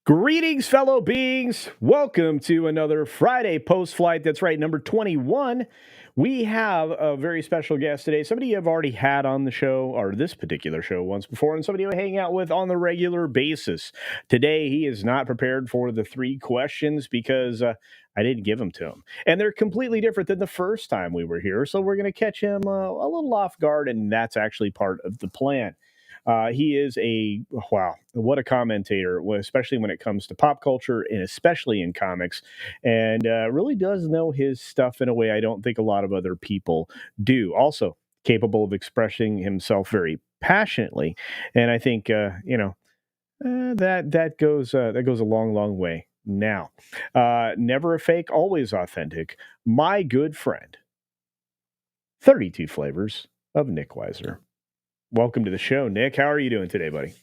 Greetings, fellow beings. Welcome to another Friday post flight. That's right, number 21. We have a very special guest today. Somebody you've already had on the show, or this particular show once before, and somebody I hang out with on the regular basis. Today, he is not prepared for the 3 questions because I didn't give them to him. And they're completely different than the first time we were here. So we're going to catch him a little off guard, and that's actually part of the plan. He is wow, what a commentator, especially when it comes to pop culture and especially in comics, and really does know his stuff in a way I don't think a lot of other people do. Also, capable of expressing himself very passionately, and I think that goes a long, long way. now. Never a fake, always authentic. My good friend, 32 flavors of Nickweiser. Welcome to the show, Nick. How are you doing today, buddy?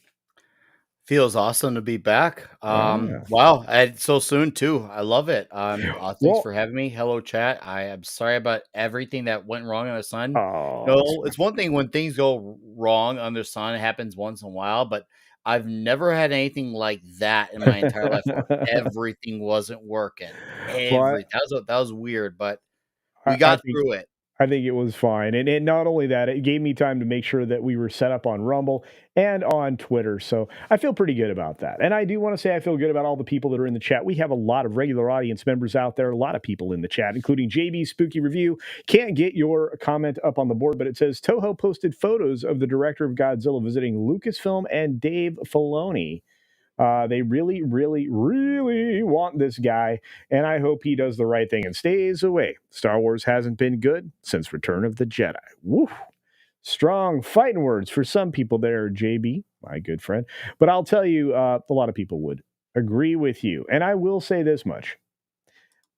Feels awesome to be back. Yeah. Wow, and so soon too. I love it. Thanks Well, for having me. Hello, chat. I am sorry about everything that went wrong under the sun. oh, it's No, it's one thing when things go wrong under the sun. It happens once in a while, but I've never had anything like that in my entire life where fine. everything wasn't working. Well, That was weird, but we I got think through it. I think it was fine. And not only that, it gave me time to make sure that we were set up on Rumble and on Twitter. So I feel pretty good about that. And I do want to say I feel good about all the people that are in the chat. We have a lot of regular audience members out there, a lot of people in the chat, including JB Spooky Review. Can't get your comment up on the board, but it says Toho posted photos of the director of Godzilla visiting Lucasfilm and Dave Filoni. They really, really, really want this guy, and I hope he does the right thing and stays away. Star Wars hasn't been good since Return of the Jedi. Woo! Strong fighting words for some people there, JB, my good friend. But I'll tell you, a lot of people would agree with you. And I will say this much.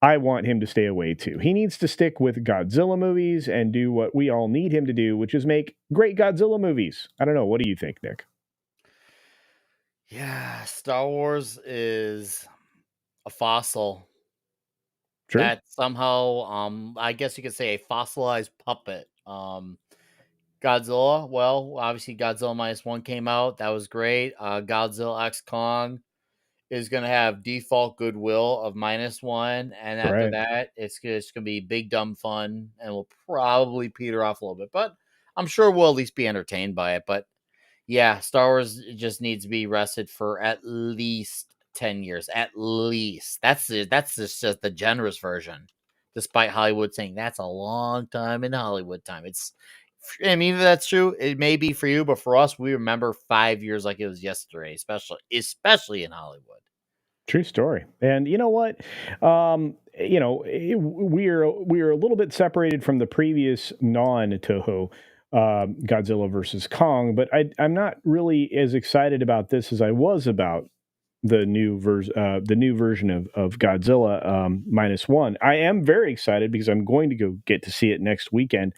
I want him to stay away too. He needs to stick with Godzilla movies and do what we all need him to do, which is make great Godzilla movies. I don't know. What do you think, Nick? Yeah, Star Wars is a fossil Sure. that somehow, I guess you could say a fossilized puppet. Godzilla, well, obviously Godzilla minus one came out. That was great. Godzilla X Kong is going to have default goodwill of minus one. And after Right. that, it's just going to be big, dumb fun and will probably peter off a little bit. But I'm sure we'll at least be entertained by it. But yeah, Star Wars just needs to be rested for at least 10 years. At least. That's it. That's just the generous version. Despite Hollywood saying that's a long time in Hollywood time. I mean, if that's true. It may be for you, but for us, we remember 5 years like it was yesterday, especially in Hollywood. True story. And you know what? We're a little bit separated from the previous non-Toho Godzilla versus Kong, but I'm not really as excited about this as I was about the new version of Godzilla minus one. I am very excited because I'm going to go get to see it next weekend.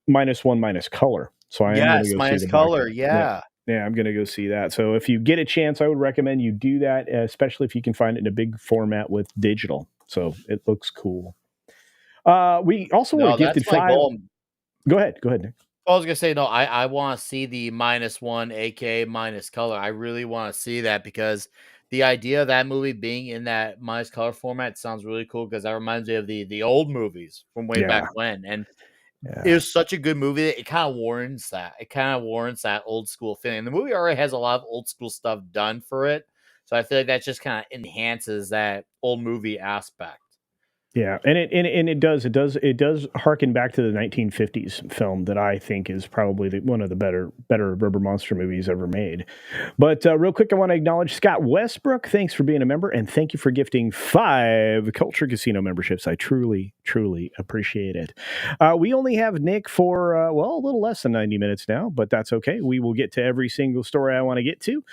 Minus one minus color. So I am going to Yes, go see minus the black color. one. Yeah. Yeah. Yeah, I'm going to go see that. So if you get a chance, I would recommend you do that, especially if you can find it in a big format with digital. So it looks cool. We also were No, gifted that's my five. goal. Go ahead. Go ahead, Nick. I was gonna say no. I want to see the minus one, aka minus color. I really want to see that because the idea of that movie being in that minus color format sounds really cool because that reminds me of the old movies from way back Yeah. when, and it Yeah. was such a good movie that it kind of warrants that. It kind of warrants that old school feeling. The movie already has a lot of old school stuff done for it, so I feel like that just kind of enhances that old movie aspect. Yeah, and it does harken back to the 1950s film that I think is probably one of the better rubber monster movies ever made. But real quick, I want to acknowledge Scott Westbrook. Thanks for being a member, and thank you for gifting 5 Culture Casino memberships. I truly, truly appreciate it. We only have Nick for a little less than 90 minutes now, but that's okay. We will get to every single story I want to get to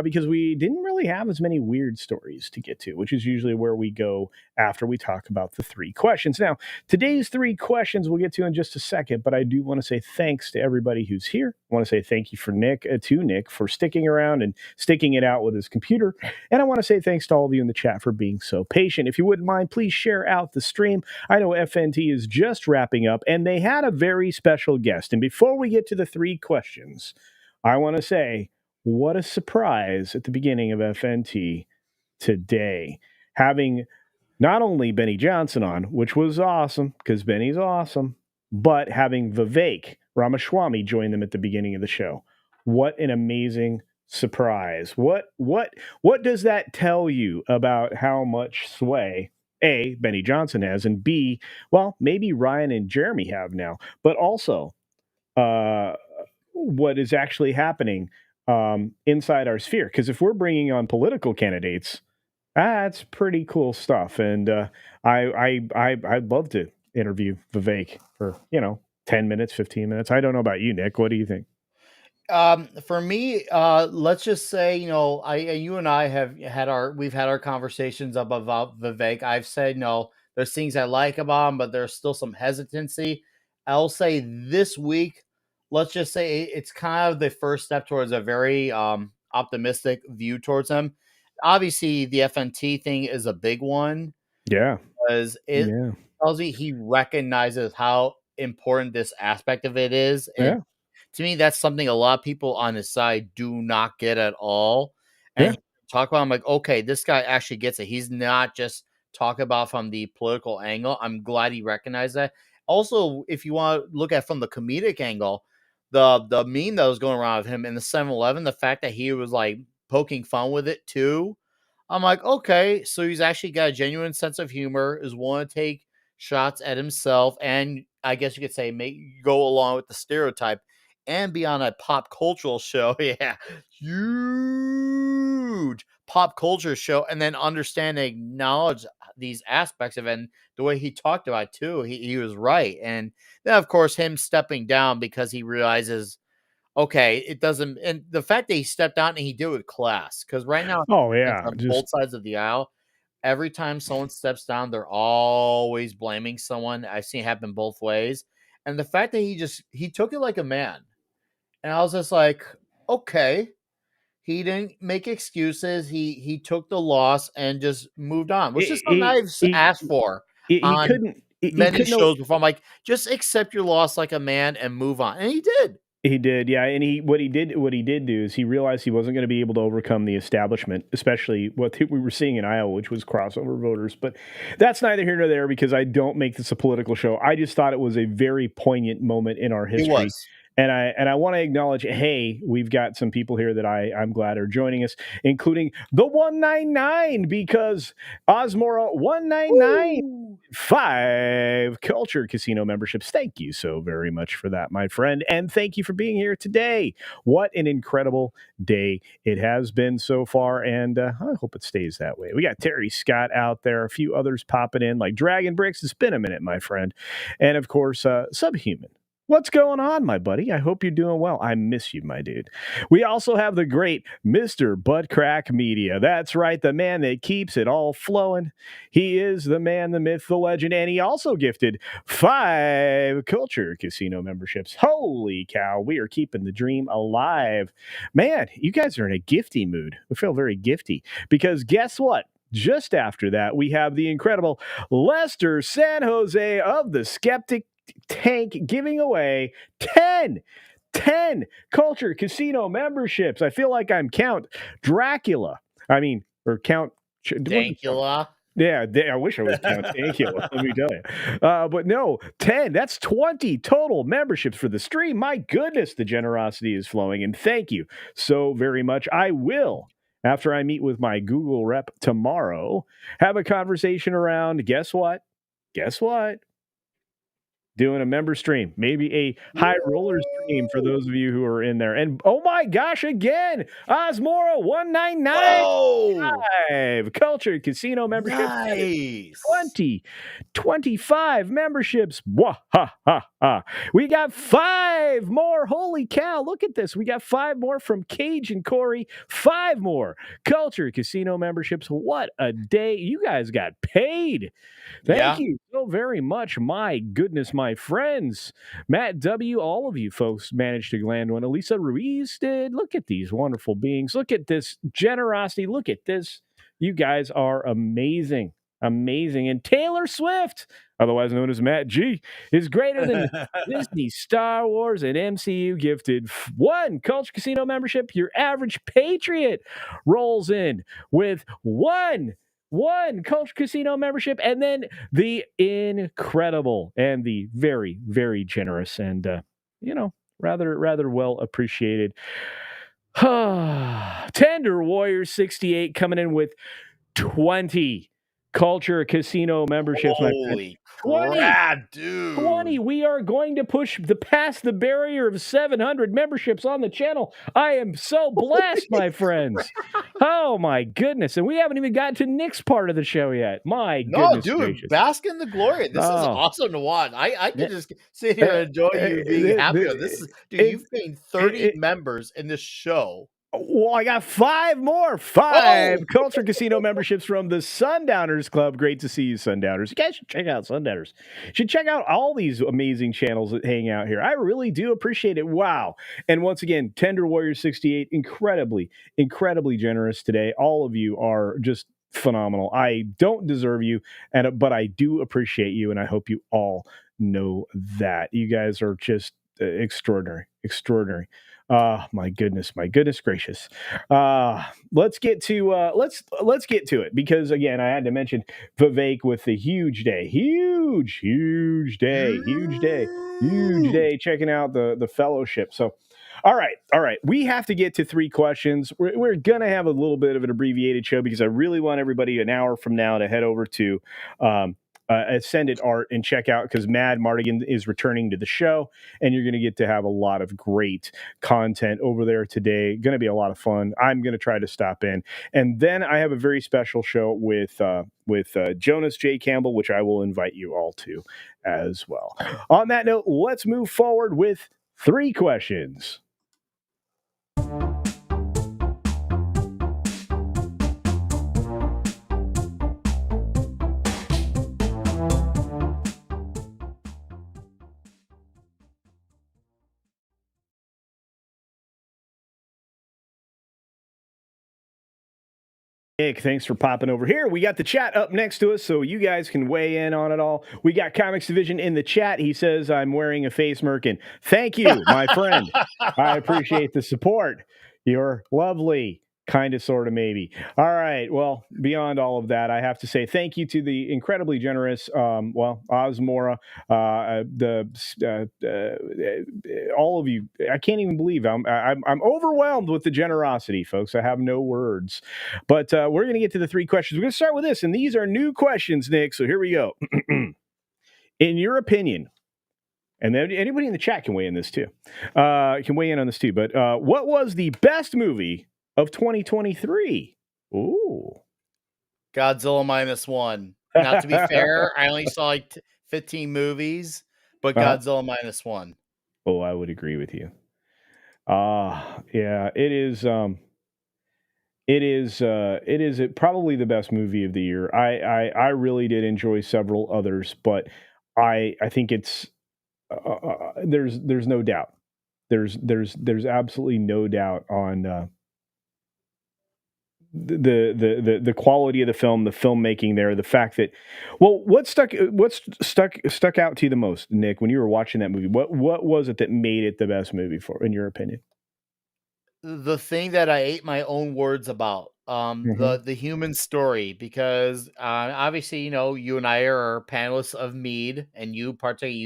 because we didn't really have as many weird stories to get to, which is usually where we go after we talk about the 3 questions. Now, today's 3 questions we'll get to in just a second, but I do want to say thanks to everybody who's here. I want to say thank you to Nick for sticking around and sticking it out with his computer. And I want to say thanks to all of you in the chat for being so patient. If you wouldn't mind, please share out the stream. I know FNT is just wrapping up and they had a very special guest. And before we get to the 3 questions, I want to say what a surprise at the beginning of FNT today. Having not only Benny Johnson on, which was awesome because Benny's awesome, but having Vivek Ramaswamy join them at the beginning of the show. What an amazing surprise. What does that tell you about how much sway A, Benny Johnson has, and B, well, maybe Ryan and Jeremy have now, but also uh, what is actually happening inside our sphere? Because if we're bringing on political candidates, that's pretty cool stuff, and I'd love to interview Vivek for 10 minutes, 15 minutes. I don't know about you, Nick. What do you think? For me, let's just say, you and I have we've had our conversations about Vivek. I've said, there's things I like about him, but there's still some hesitancy. I'll say this week, let's just say it's kind of the first step towards a very optimistic view towards him. Obviously, the FNT thing is a big one Yeah. because it Yeah. tells me he recognizes how important this aspect of it is. And Yeah. to me, that's something a lot of people on his side do not get at all. Yeah. And talk about, I'm like, okay, this guy actually gets it. He's not just talking about from the political angle. I'm glad he recognized that. Also, if you want to look at from the comedic angle, the meme that was going around with him in the 7-Eleven, the fact that he was like poking fun with it too. I'm like, okay, so he's actually got a genuine sense of humor, is willing to take shots at himself, and I guess you could say make go along with the stereotype and be on a pop cultural show. Yeah, huge pop culture show, and then understand and acknowledge these aspects of it. And the way he talked about it too, he was right. And then, of course, him stepping down because he realizes, okay, it doesn't. And the fact that he stepped out and he did it with class, because right now, Oh it's yeah. on Just both sides of the aisle. Every time someone steps down, they're always blaming someone. I've seen it happen both ways. And the fact that he took it like a man. And I was just like, okay. He didn't make excuses. He took the loss and just moved on, which is something he I've he asked for he on couldn't he many couldn't. shows before. I'm like, just accept your loss like a man and move on. And he did. He did, yeah, and what he did do is he realized he wasn't going to be able to overcome the establishment, especially what we were seeing in Iowa, which was crossover voters. But that's neither here nor there because I don't make this a political show. I just thought it was a very poignant moment in our It history. was. And I want to acknowledge, hey, we've got some people here that I'm glad are joining us, including the 199 because Osmora 199 Woo! 5 Culture Casino memberships. Thank you so very much for that, my friend. And thank you for being here today. What an incredible day it has been so far. And I hope it stays that way. We got Terry Scott out there, a few others popping in like Dragon Bricks. It's been a minute, my friend. And of course, Subhuman. What's going on, my buddy? I hope you're doing well. I miss you, my dude. We also have the great Mr. Buttcrack Media. That's right, the man that keeps it all flowing. He is the man, the myth, the legend, and he also gifted 5 Culture Casino memberships. Holy cow, we are keeping the dream alive. Man, you guys are in a gifty mood. We feel very gifty because guess what? Just after that, we have the incredible Lester San Jose of the Skeptic Tank giving away 10 Culture Casino memberships. I feel like I'm Count Dracula. I mean, or Count. Dankula. Yeah, I wish I was Count Dankula, let me tell you. But no, 10. That's 20 total memberships for the stream. My goodness, the generosity is flowing. And thank you so very much. I will, after I meet with my Google rep tomorrow, have a conversation around guess what? Guess what? Doing a member stream, maybe a high roller stream for those of you who are in there. And oh my gosh, again, Osmora 199 Whoa! Culture Casino membership. Nice. 25 memberships. Wah, ha, ha, ha. We got 5 more. Holy cow, look at this. We got 5 more from Cage and Corey. 5 more Culture Casino memberships. What a day. You guys got paid. Thank you so very much. My goodness, my friends. Matt W., all of you folks managed to land one. Elisa Ruiz did. Look at these wonderful beings. Look at this generosity. Look at this. You guys are amazing. Amazing. And Taylor Swift, otherwise known as Matt G, is greater than Disney, Star Wars, and MCU gifted 1 Culture Casino membership. Your average patriot rolls in with one Culture Casino membership, and then the incredible and the very, very generous and rather well appreciated Tender Warrior 68 coming in with 20 Culture Casino memberships, my friend. Holy 20. crap, dude. 20. We are going to push past the barrier of 700 memberships on the channel. I am so blessed, my friends. Oh my goodness. And we haven't even gotten to Nick's part of the show yet. My No, goodness dude, gracious. bask in the glory. This is Oh. awesome to watch. I Eh, could just sit here and enjoy you being happy. This is, dude, it, you've gained 30 it, members in this show. well, I got 5 more. 5 Oh, Culture Casino memberships from the Sundowners Club. Great to see you, Sundowners. You guys should check out Sundowners. You should check out all these amazing channels that hang out here. I really do appreciate it. Wow. And once again, Tender Warrior 68, incredibly, incredibly generous today. All of you are just phenomenal. I don't deserve you, but I do appreciate you, and I hope you all know that. You guys are just extraordinary, extraordinary. My goodness gracious. Let's get to let's get to it, because again, I had to mention Vivek with the huge day, huge day checking out the fellowship. So all right, we have to get to 3 questions. We're gonna have a little bit of an abbreviated show because I really want everybody an hour from now to head over to Ascendant Art and check out, because Mad Mardigan is returning to the show, and you're going to get to have a lot of great content over there today. Going to be a lot of fun. I'm going to try to stop in, and then I have a very special show with Jonas J. Campbell, which I will invite you all to as well. On that note, let's move forward with 3 questions. Nick, thanks for popping over here. We got the chat up next to us, so you guys can weigh in on it all. We got Comics Division in the chat. He says, I'm wearing a face merkin. Thank you, my friend. I appreciate the support. You're lovely. Kind of, sort of, maybe. All right. Well, beyond all of that, I have to say thank you to the incredibly generous, Osmora, all of you. I can't even believe I'm overwhelmed with the generosity, folks. I have no words. But we're going to get to the 3 questions. We're going to start with this, and these are new questions, Nick. So here we go. In your opinion, and then anybody in the chat can weigh in this too. Can weigh in on this too. But what was the best movie of 2023? Ooh. Godzilla -1. Now, to be fair, I only saw like 15 movies, but Godzilla -1. Oh, I would agree with you. Yeah, it is. It is probably the best movie of the year. I really did enjoy several others, but I think it's there's no doubt. There's absolutely no doubt on the quality of the film, the filmmaking there, the fact that, well, what stuck out to you the most, Nick, when you were watching that movie? What was it that made it the best movie, for, in your opinion? The thing that I ate my own words about, the human story, because obviously, you know, you and I are panelists of Mead, and you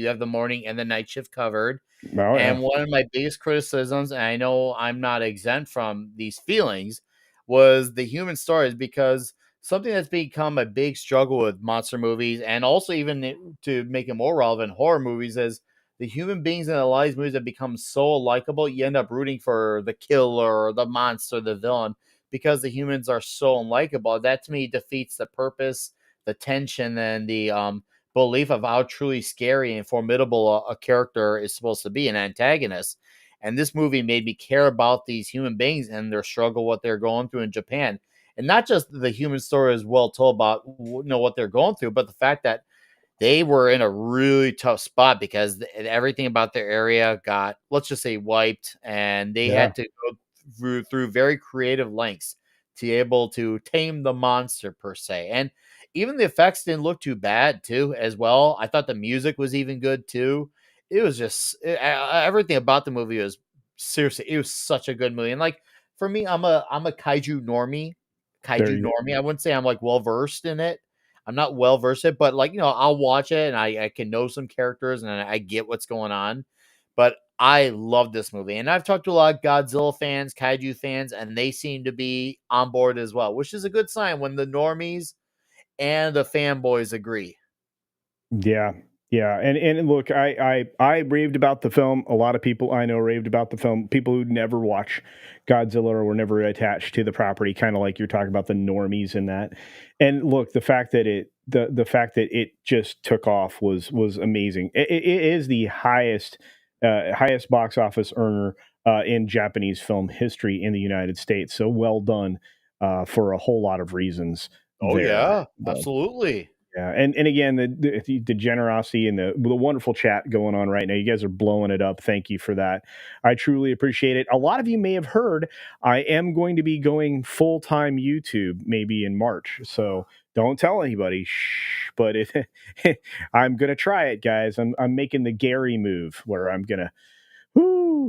have the morning and the night shift covered. Oh, And yeah. one of my biggest criticisms, and I know I'm not exempt from these feelings, was the human stories, because something that's become a big struggle with monster movies, and also even to make it more relevant, horror movies, is the human beings in the lives movies have become so likable. You end up rooting for the killer, the monster, the villain, because the humans are so unlikable. That to me defeats the purpose, the tension, and the belief of how truly scary and formidable a character is supposed to be, an antagonist. And this movie made me care about these human beings and their struggle, what they're going through in Japan. And not just the human story is well told about, you know, what they're going through, but the fact that they were in a really tough spot because everything about their area got, let's just say, wiped, and they Yeah. had to go through very creative lengths to be able to tame the monster, per se. And even the effects didn't look too bad too, as well. I thought the music was even good too. It was just everything about the movie was, seriously, it was such a good movie. And like, for me, I'm a kaiju normie. There you go. I wouldn't say I'm like well versed in it. I'm not well versed in it, but like, you know, I'll watch it and I can know some characters and I get what's going on. But I love this movie. And I've talked to a lot of Godzilla fans, kaiju fans, and they seem to be on board as well, which is a good sign when the normies and the fanboys agree. Yeah. Yeah. And look, I raved about the film. A lot of people I know raved about the film. People who never watch Godzilla or were never attached to the property, kind of like you're talking about the normies in that. And look, the fact that it just took off was amazing. It is the highest box office earner in Japanese film history in the United States. So well done for a whole lot of reasons Oh there. yeah, absolutely. Yeah, and again, the generosity and the wonderful chat going on right now. You guys are blowing it up. Thank you for that. I truly appreciate it. A lot of you may have heard I am going to be going full time YouTube maybe in March. So don't tell anybody. Shh. But I'm gonna try it, guys. I'm making the Gary move where I'm gonna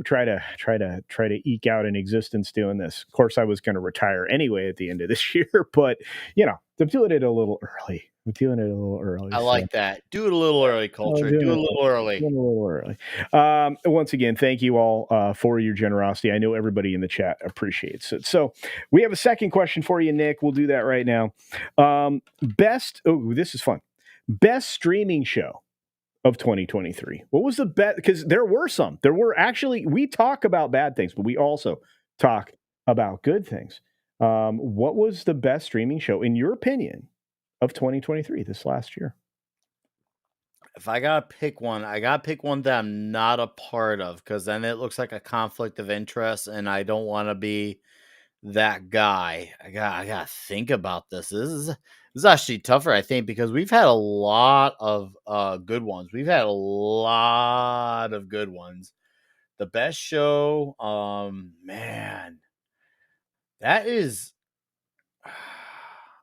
try to eke out an existence doing this. Of course, I was going to retire anyway at the end of this year, but I'm doing it a little early. I'm doing it a little early. I So like that. Do it a little early, I'm culture. doing Do it it a little early. doing it a little early. Once again, thank you all for your generosity. I know everybody in the chat appreciates it. So we have a second question for you, Nick. We'll do that right now. This is fun. Best streaming show of 2023. What was the best? Because there were some. There were actually, we talk about bad things, but we also talk about good things. What was the best streaming show, in your opinion, of 2023 this last year? If I gotta pick one, I gotta pick one that I'm not a part of, because then it looks like a conflict of interest, and I don't want to be that guy. I gotta think about this. This is actually tougher, I think, because we've had a lot of good ones. We've had a lot of good ones. The best show, man, that is.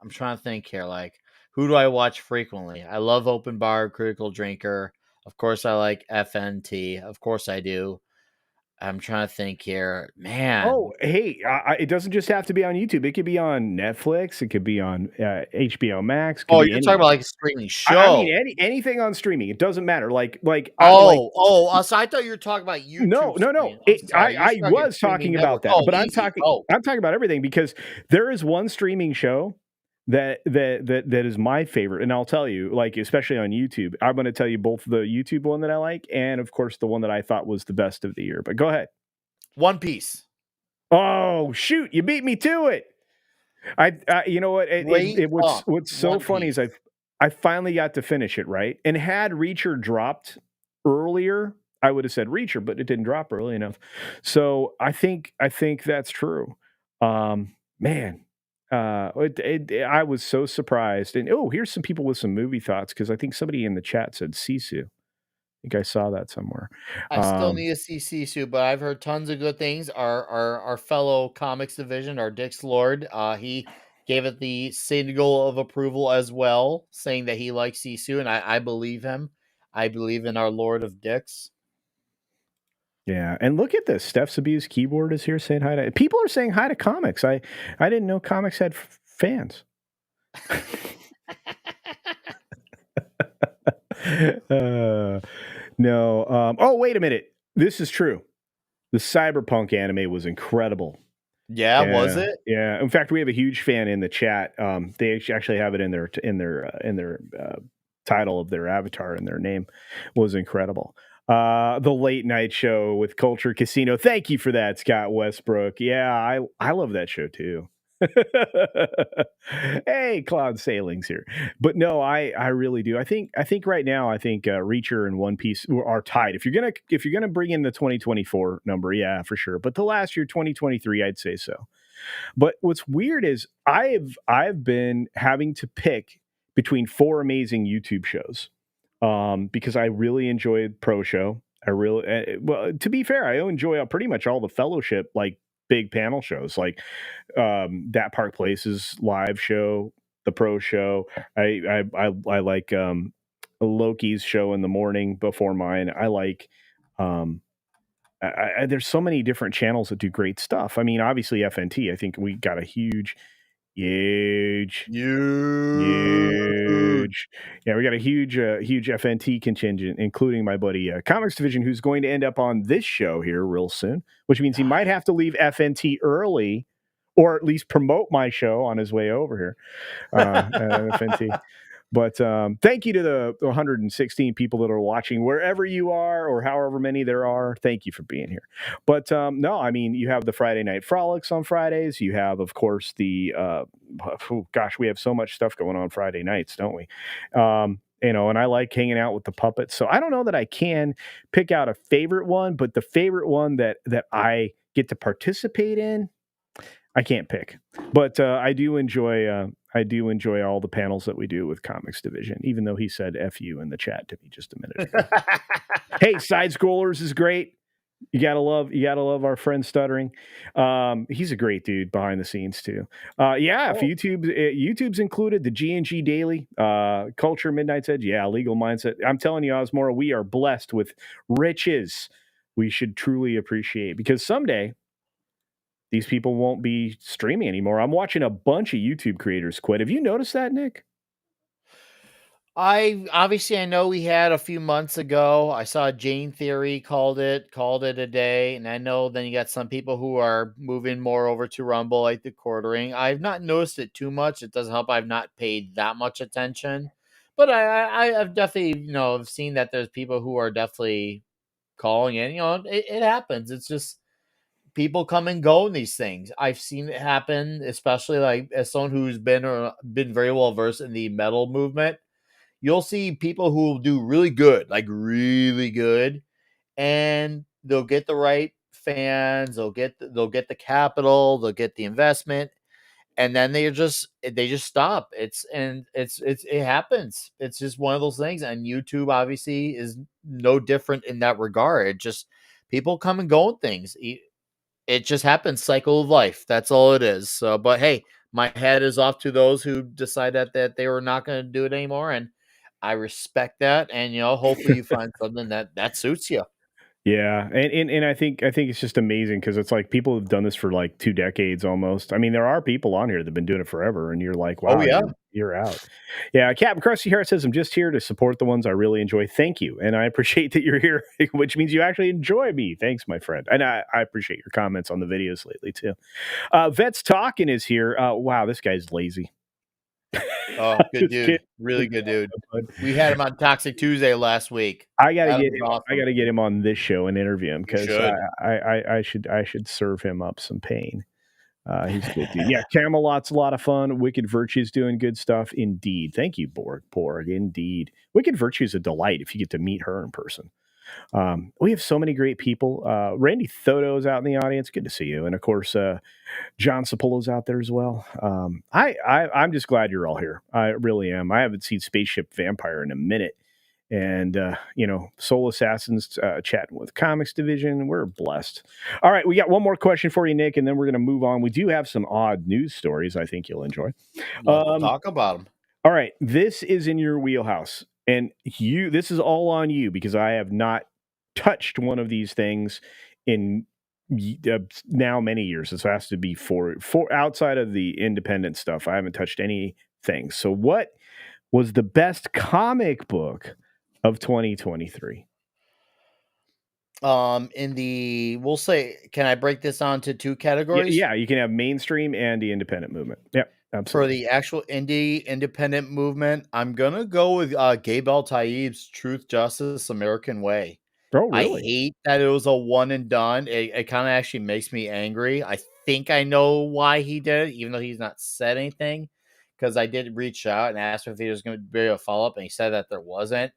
I'm trying to think here. Like, who do I watch frequently? I love Open Bar, Critical Drinker. Of course, I like FNT. Of course, I do. I'm trying to think here. Man, Oh, hey, it doesn't just have to be on YouTube. It could be on Netflix. It could be on HBO Max. Could oh, be you're talking about any. like a streaming I mean, show. anything on streaming. It doesn't matter. So I thought you were talking about No, YouTube no, no. streaming. I'm sorry. You're I talking was streaming talking about network. that, Oh, but easy. Oh, I'm talking about everything because there is one streaming show that is my favorite, and I'll tell you, like especially on YouTube. I'm going to tell you both the YouTube one that I like, and of course the one that I thought was the best of the year. But go ahead. One Piece. Oh shoot, you beat me to it. You know what? Straight up, What's so One funny is Piece. I finally got to finish it, right? And had Reacher dropped earlier, I would have said Reacher, but it didn't drop early enough. So I think that's true. Man, I was so surprised. And oh, here's some people with some movie thoughts because I think somebody in the chat said Sisu. I think I saw that somewhere. I still Um, need to see Sisu, but I've heard tons of good things. Our fellow comics division, our Dick's Lord, he gave it the signal of approval as well, saying that he likes Sisu, and I believe him. I believe in our Lord of Dicks. yeah, and look at this. Steph's Abused Keyboard is here saying hi to. People are saying hi to comics. I didn't know comics had fans. uh, no. Oh, wait a minute. This is true. The Cyberpunk anime was incredible. Yeah, was Yeah, it? yeah. In fact, we have a huge fan in the chat. They actually have it in their title of their avatar, and their name was incredible. The late night show with Culture Casino. Thank you for that, Scott Westbrook. Yeah, I love that show too. Hey, Cloud Sailings here, but no, I really do. I think right now Reacher and One Piece are tied. If you're gonna bring in the 2024 number, yeah, for sure. But the last year, 2023, I'd say so. But what's weird is I've been having to pick between four amazing YouTube shows because I really enjoyed Pro Show. I really well, to be fair, I enjoy pretty much all the Fellowship like big panel shows like that Park Place's live show, the Pro Show. I like Loki's show in the morning before mine. I like um, there's so many different channels that do great stuff. I mean, obviously FNT. I think we got a huge, Huge. huge. Yeah, we got a huge FNT contingent, including my buddy Comics Division, who's going to end up on this show here real soon, which means he might have to leave FNT early or at least promote my show on his way over here. FNT. But thank you to the 116 people that are watching, wherever you are or however many there are. Thank you for being here. But no, I mean, you have the Friday Night Frolics on Fridays. You have, of course, the gosh, we have so much stuff going on Friday nights, don't we? And I like hanging out with the puppets. So I don't know that I can pick out a favorite one, but the favorite one that I get to participate in, I can't pick, but I do enjoy. I do enjoy all the panels that we do with Comics Division, even though he said "f you" in the chat to me just a minute ago. Hey, Side Scrollers is great. You gotta love our friend Stuttering. He's a great dude behind the scenes too. If YouTube's included, the G&G Daily, Culture, Midnight's Edge, Legal Mindset. I'm telling you, Osmora, we are blessed with riches we should truly appreciate, because someday these people won't be streaming anymore. I'm watching a bunch of YouTube creators quit. Have you noticed that, Nick? I know we had a few months ago. I saw Jane Theory called it a day, and I know then you got some people who are moving more over to Rumble, like the quartering. I've not noticed it too much. It doesn't help. I've not paid that much attention, but I've definitely seen that there's people who are definitely calling in. It happens. It's just people come and go in these things. I've seen it happen, especially like as someone who's been very well versed in the metal movement. You'll see people who will do really good, like really good, and they'll get the right fans, they'll get the capital, they'll get the investment, and then they just stop. It happens. It's just one of those things, and YouTube obviously is no different in that regard. It just people come and go in things. It just happens, cycle of life. That's all it is. So, but hey, my head is off to those who decided that they were not going to do it anymore, and I respect that. And hopefully you find something that suits you. Yeah, and I think it's just amazing, because it's like people have done this for like 2 decades almost. I mean, there are people on here that've been doing it forever, and you're like, Oh wow, yeah. you're out. Yeah, Captain Krusty Heart says, I'm just here to support the ones I really enjoy. Thank you, and I appreciate that you're here, which means you actually enjoy me. Thanks, my friend, and I appreciate your comments on the videos lately too. Vets Talking is here. Wow, this guy's lazy. Oh, good Just kidding. dude. Really good dude. We had him on Toxic Tuesday last week. I gotta That get was him. I awesome. gotta get him on this show and interview him, You because should. I should serve him up some pain. He's a good dude. Yeah, Camelot's a lot of fun. Wicked Virtue's doing good stuff. Indeed. Thank you, Borg. Indeed. Wicked Virtue's a delight if you get to meet her in person. We have so many great people. Randy Thoto's out in the audience. Good to see you. And of course, John Sapolo's out there as well. I'm just glad you're all here. I really am. I haven't seen Spaceship Vampire in a minute. And Soul Assassins chatting with Comics Division. We're blessed. All right, we got one more question for you, Nick, and then we're going to move on. We do have some odd news stories I think you'll enjoy. Let's talk about him. All right, this is in your wheelhouse, and this is all on you, because I have not touched one of these things in now many years. This has to be for outside of the independent stuff. I haven't touched anything. So, what was the best comic book of 2023? We'll say, can I break this on to two categories? Yeah, you can have mainstream and the independent movement. Yep, For absolutely. the actual independent movement, I'm gonna go with Gabe Taib's Truth, Justice, American Way. Oh, I really? hate that it was a one and done. It kind of actually makes me angry. I think I know why he did it, even though he's not said anything. Because I did reach out and ask him if there was going to be a follow up, and he said that there wasn't.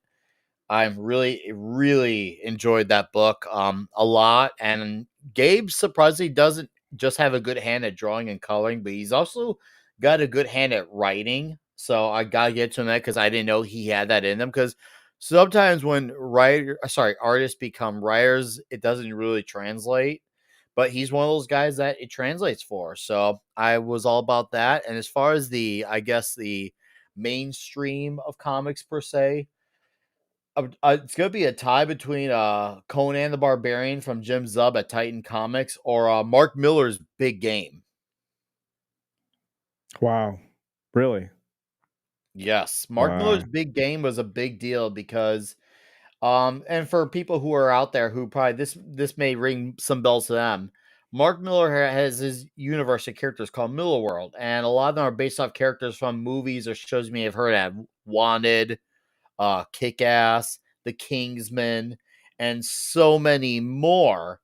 I'm really enjoyed that book a lot, and Gabe surprisingly doesn't just have a good hand at drawing and coloring, but he's also got a good hand at writing. So I gotta get to him that, because I didn't know he had that in them. Because sometimes when artists become writers, it doesn't really translate. But he's one of those guys that it translates for. So I was all about that. And as far as the mainstream of comics per se, it's gonna be a tie between Conan the Barbarian from Jim Zub at Titan Comics or Mark Miller's Big Game. Wow. Really? Yes, Mark Wow. Miller's Big Game was a big deal because and for people who are out there who probably this may ring some bells to them. Mark Miller has his universe of characters called Miller World, and a lot of them are based off characters from movies or shows you may have heard of. Wanted, Kick Ass, The Kingsman, and so many more.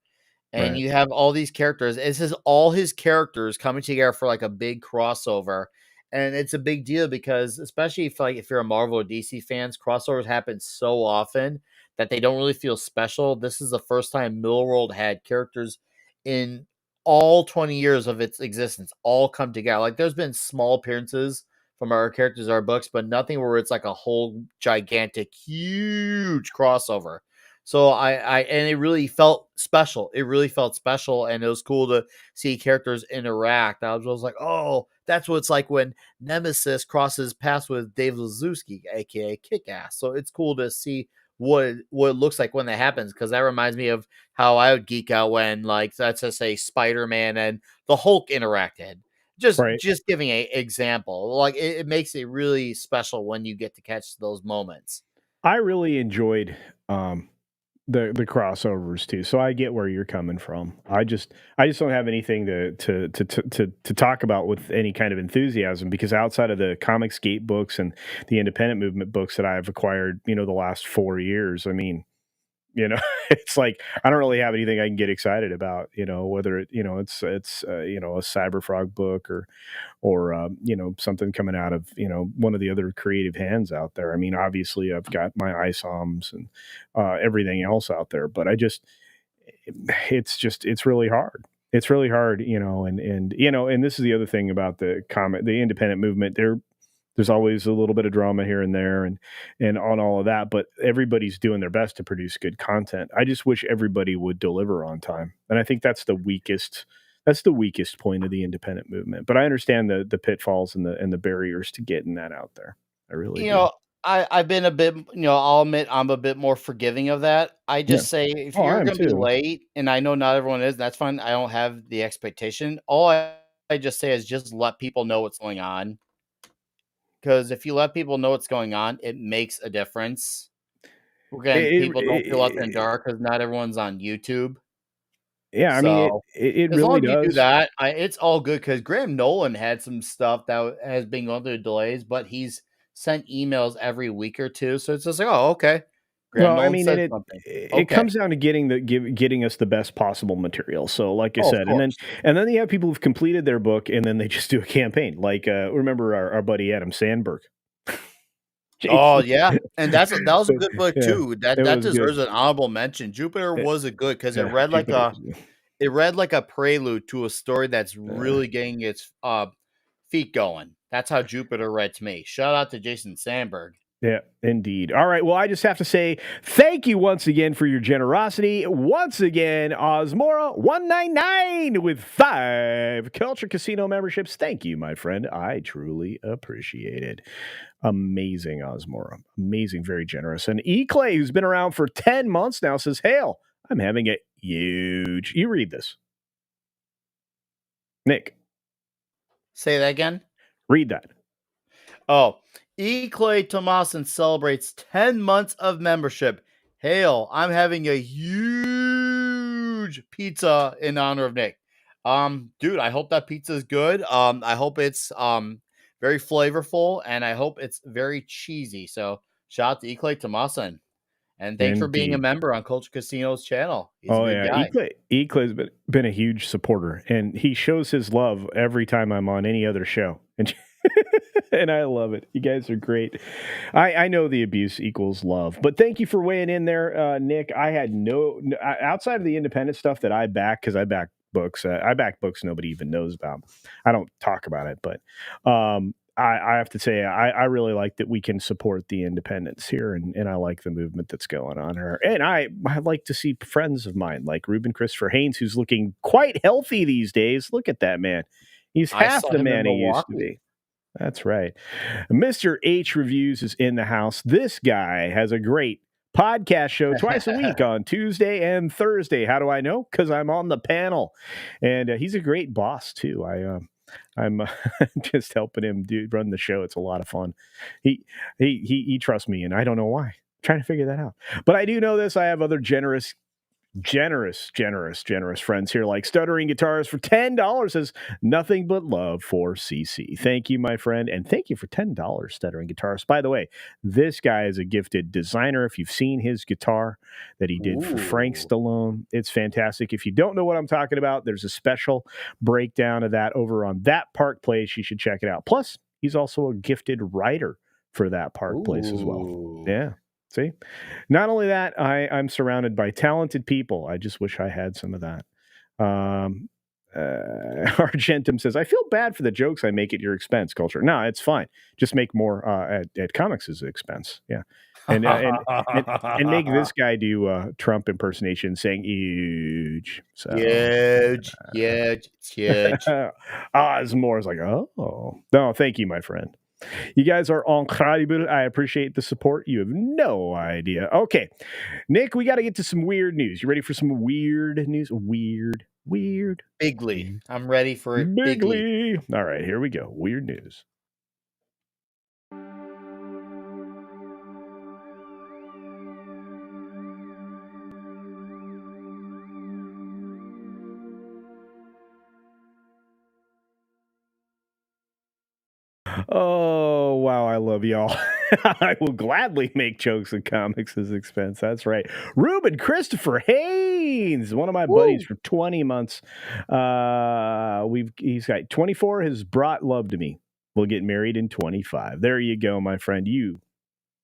And Right. you have all these characters. This is all his characters coming together for like a big crossover. And it's a big deal because, especially if you're a Marvel or DC fans, crossovers happen so often that they don't really feel special. This is the first time Millworld had characters in all 20 years of its existence all come together. Like there's been small appearances from our characters, our books, but nothing where it's like a whole gigantic, huge crossover. So and it really felt special. It really felt special, and it was cool to see characters interact. I was like, oh, that's what it's like when Nemesis crosses paths with Dave Lazuski, aka Kick-Ass. So it's cool to see what it looks like when that happens, because that reminds me of how I would geek out when, like, let's just say Spider-Man and the Hulk interacted. Right. Just giving a example, like it makes it really special when you get to catch those moments. I really enjoyed the crossovers too. So I get where you're coming from. I just don't have anything to talk about with any kind of enthusiasm, because outside of the Comicsgate books and the independent movement books that I've acquired, the last 4 years, I mean, it's like I don't really have anything I can get excited about, whether it's a Cyberfrog book or something coming out of one of the other creative hands out there. I mean, obviously I've got my ISOMs and everything else out there, but it's really hard. It's really hard, and this is the other thing about the independent movement. There's always a little bit of drama here and there, and on all of that, but everybody's doing their best to produce good content. I just wish everybody would deliver on time, and I think that's the weakest point of the independent movement. But I understand the pitfalls and the barriers to getting that out there. I really You do. know, I've been a bit, I'll admit I'm a bit more forgiving of that. I Yeah. just say if Oh, I you're am gonna be too. late, and I know not everyone is, that's fine. I don't have the expectation. I just say is just let people know what's going on. Because if you let people know what's going on, it makes a difference. Again, It, people don't feel left in the dark because not everyone's on YouTube. yeah, I mean So it as really long as you do does. that, it's all good. Because Graham Nolan had some stuff that has been going through delays, but he's sent emails every week or two. So it's just like, oh, okay. Graham Well, I Nolan mean, said something. it Okay. comes down to getting us the best possible material. So, like I Oh, of said, course. and then you have people who've completed their book, and then they just do a campaign. Like remember our buddy Adam Sandberg. Oh Jason. yeah, and that was a good book Yeah, too. it That was good. deserves an honorable mention. Jupiter was a good because Yeah, Jupiter was good. it read like a prelude to a story that's Uh, really getting its feet going. That's how Jupiter read to me. Shout out to Jason Sandberg. Yeah, indeed. All right. Well, I just have to say thank you once again for your generosity. Once again, Osmora199 with 5 Culture Casino memberships. Thank you, my friend. I truly appreciate it. Amazing, Osmora. Amazing, very generous. And E. Clay, who's been around for 10 months now, says, Hail, I'm having a huge. You read this. Nick, Say that again. read that. Oh, E. Clay Tomasin celebrates 10 months of membership. Hail, I'm having a huge pizza in honor of Nick. Dude, I hope that pizza is good. I hope it's very flavorful, and I hope it's very cheesy. So shout out to E. Clay Tomasin. And thanks for being a Indeed. member on Culture Casino's channel. He's a Oh good yeah, guy. Eclay's been a huge supporter, and he shows his love every time I'm on any other show, and and I love it. You guys are great. I know the abuse equals love, but thank you for weighing in there, Nick. I had outside of the independent stuff that I back, because I back books. I back books nobody even knows about. I don't talk about it, but I have to say I really like that we can support the independents here, and I like the movement that's going on here. And I like to see friends of mine like Ruben Christopher Haynes, who's looking quite healthy these days. Look at that man. He's I half saw the him in man he used to Milwaukee. be. That's right. Mr. H Reviews is in the house. This guy has a great podcast show twice a week on Tuesday and Thursday. How do I know? Because I'm on the panel, and he's a great boss too. I'm just helping him run the show. It's a lot of fun. He trusts me, and I don't know why. I'm trying to figure that out, but I do know this. I have other generous Generous friends here like Stuttering Guitars for $10 says nothing but love for CC. Thank you, my friend, and thank you for $10, Stuttering Guitars. By the way, this guy is a gifted designer. If you've seen his guitar that he did for Frank Ooh. Stallone, it's fantastic. If you don't know what I'm talking about, there's a special breakdown of that over on That Park Place. You should check it out. Plus, he's also a gifted writer for That Park Place as well. Ooh. Yeah. See, not only that, I'm surrounded by talented people. I just wish I had some of that. Argentum says, I feel bad for the jokes I make at your expense, Culture. No, it's fine. Just make more at Comics' expense. Yeah. And make this guy do Trump impersonation saying huge. So Huge. It's huge. Osmore is like, oh. No, thank you, my friend. You guys are incredible. I appreciate the support. You have no idea. Okay, Nick, we got to get to some weird news. You ready for some weird news? Weird. Bigly. I'm ready for it. Bigly. All right, here we go. Weird news. Oh, wow. I love y'all. I will gladly make jokes at Comics' expense. That's right. Ruben Christopher Haynes, one of my buddies for 20 months. He's got 24 has brought love to me. We'll get married in 25. There you go, my friend. You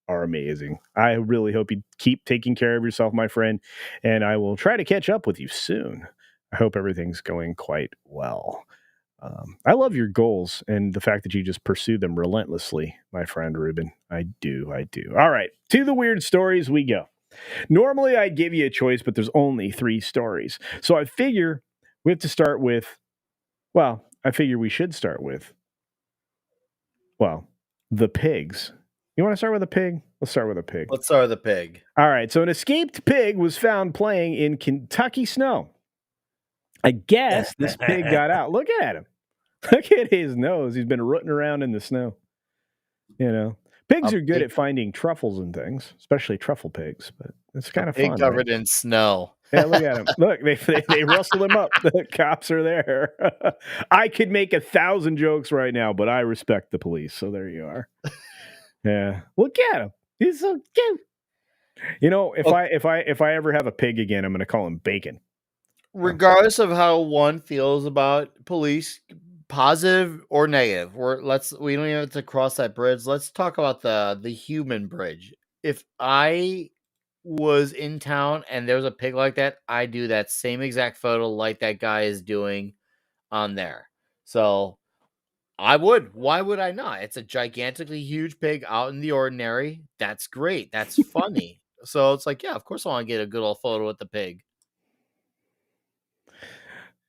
are amazing. I really hope you keep taking care of yourself, my friend, and I will try to catch up with you soon. I hope everything's going quite well. I love your goals and the fact that you just pursue them relentlessly, my friend Ruben. I do. All right, to the weird stories we go. Normally, I'd give you a choice, but there's only 3 stories. So I figure we have to start with, I figure we should start with, the pigs. You want to start with a pig? Let's start with a pig. Let's start with the pig. All right, so an escaped pig was found playing in Kentucky snow. I guess this pig got out. Look at him. Look at his nose. He's been rooting around in the snow. You know, pigs are good at finding truffles and things, especially truffle pigs, but it's kind of fun. Pig covered in snow. Yeah, look at him. Look, they rustle him up. The cops are there. I could make 1,000 jokes right now, but I respect the police. So there you are. Yeah, look at him. He's so cute. You know, if I ever have a pig again, I'm going to call him Bacon. Regardless of how one feels about police, positive or negative, we don't even have to cross that bridge. Let's talk about the human bridge. If I was in town and there's a pig like that, I do that same exact photo like that guy is doing on there. So I would. Why would I not? It's a gigantically huge pig out in the ordinary. That's great. That's funny. So it's like, yeah, of course I want to get a good old photo with the pig.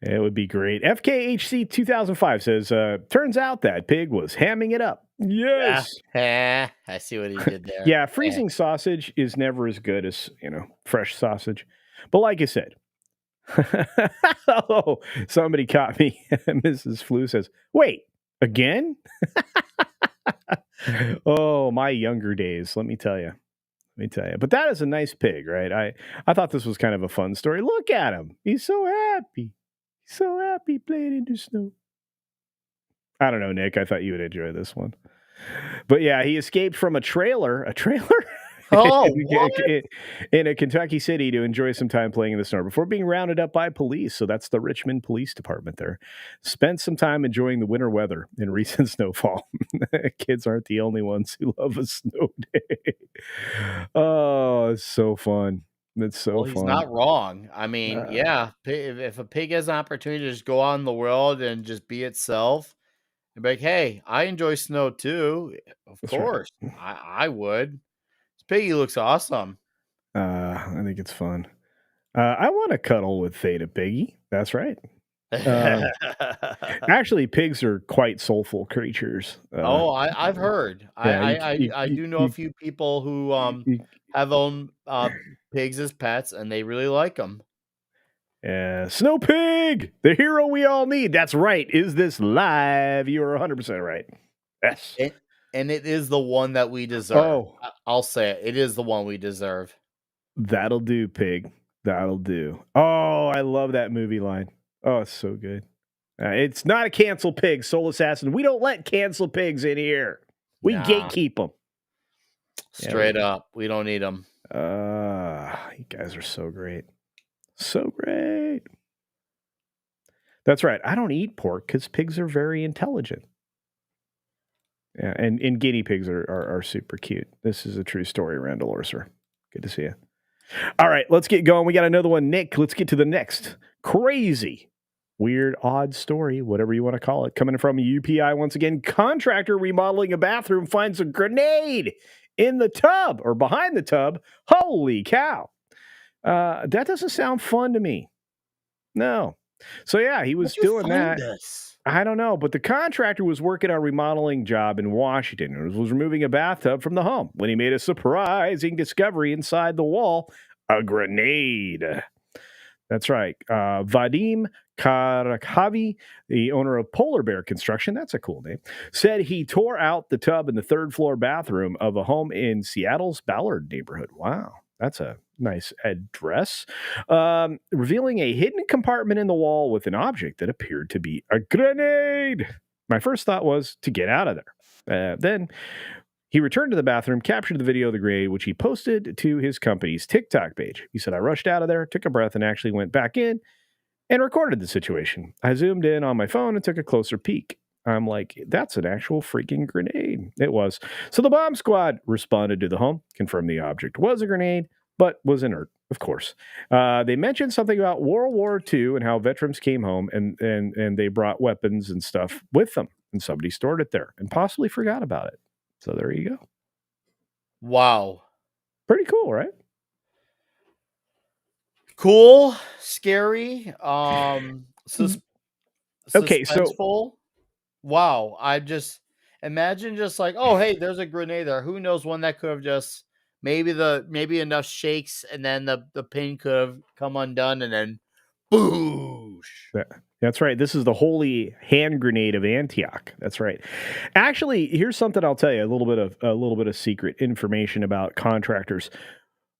It would be great. FKHC 2005 says, turns out that pig was hamming it up. Yes. I see what he did there. Yeah, freezing sausage is never as good as, fresh sausage. But like I said, oh, somebody caught me. Mrs. Flu says, wait, again? Oh, my younger days, let me tell you. But that is a nice pig, right? I thought this was kind of a fun story. Look at him. He's so happy. So happy playing in the snow. I don't know, Nick. I thought you would enjoy this one. But yeah, he escaped from a trailer. A trailer? Oh, in a Kentucky city to enjoy some time playing in the snow before being rounded up by police. So that's the Richmond Police Department there. Spent some time enjoying the winter weather in recent snowfall. Kids aren't the only ones who love a snow day. Oh, it's so fun. That's so fun. He's not wrong. I mean, yeah, if a pig has an opportunity to just go out in the world and just be itself, and be like, hey, I enjoy snow too. Of course, right. I would. This piggy looks awesome. I think it's fun. I want to cuddle with Theta Piggy. That's right. Actually, pigs are quite soulful creatures. I've heard. Yeah, I do know a few people who have owned pigs as pets, and they really like them. Yeah, Snow Pig, the hero we all need. That's right. Is this live? You are 100% right. Yes. And it is the one that we deserve. Oh. I'll say it. It is the one we deserve. That'll do, Pig. That'll do. Oh, I love that movie line. Oh, it's so good. It's not a cancel pig, Soul Assassin. We don't let cancel pigs in here. We Nah, gatekeep them. straight up. We don't need them. You guys are so great. So great. That's right. I don't eat pork because pigs are very intelligent. Yeah, and guinea pigs are super cute. This is a true story, Randall Orser. Good to see you. All right, let's get going. We got another one. Nick, let's get to the next crazy, weird, odd story, whatever you want to call it. Coming from UPI once again. Contractor remodeling a bathroom finds a grenade in the tub or behind the tub. Holy cow. That doesn't sound fun to me. No. So, yeah, he was doing that. This? I don't know, but the contractor was working on a remodeling job in Washington and was removing a bathtub from the home when he made a surprising discovery inside the wall, a grenade. That's right. Vadim Karakhavi, the owner of Polar Bear Construction, that's a cool name, said he tore out the tub in the third floor bathroom of a home in Seattle's Ballard neighborhood. Wow, that's a nice address. Revealing a hidden compartment in the wall with an object that appeared to be a grenade. My first thought was to get out of there. Then he returned to the bathroom, captured the video of the grenade, which he posted to his company's TikTok page. He said, I rushed out of there, took a breath, and actually went back in and recorded the situation. I zoomed in on my phone and took a closer peek. I'm like, that's an actual freaking grenade. It was. So the bomb squad responded to the home, confirmed the object was a grenade, but was inert, of course. They mentioned something about World War II and how veterans came home and they brought weapons and stuff with them. And somebody stored it there and possibly forgot about it. So there you go. Wow. Pretty cool, right? Cool, scary, Okay, so suspenseful. Wow, I just imagine just like, oh hey, there's a grenade there. Who knows when that could have just maybe enough shakes and then the pin could have come undone and then boosh. That's right. This is the holy hand grenade of Antioch. That's right. Actually, here's something I'll tell you, a little bit of secret information about contractors.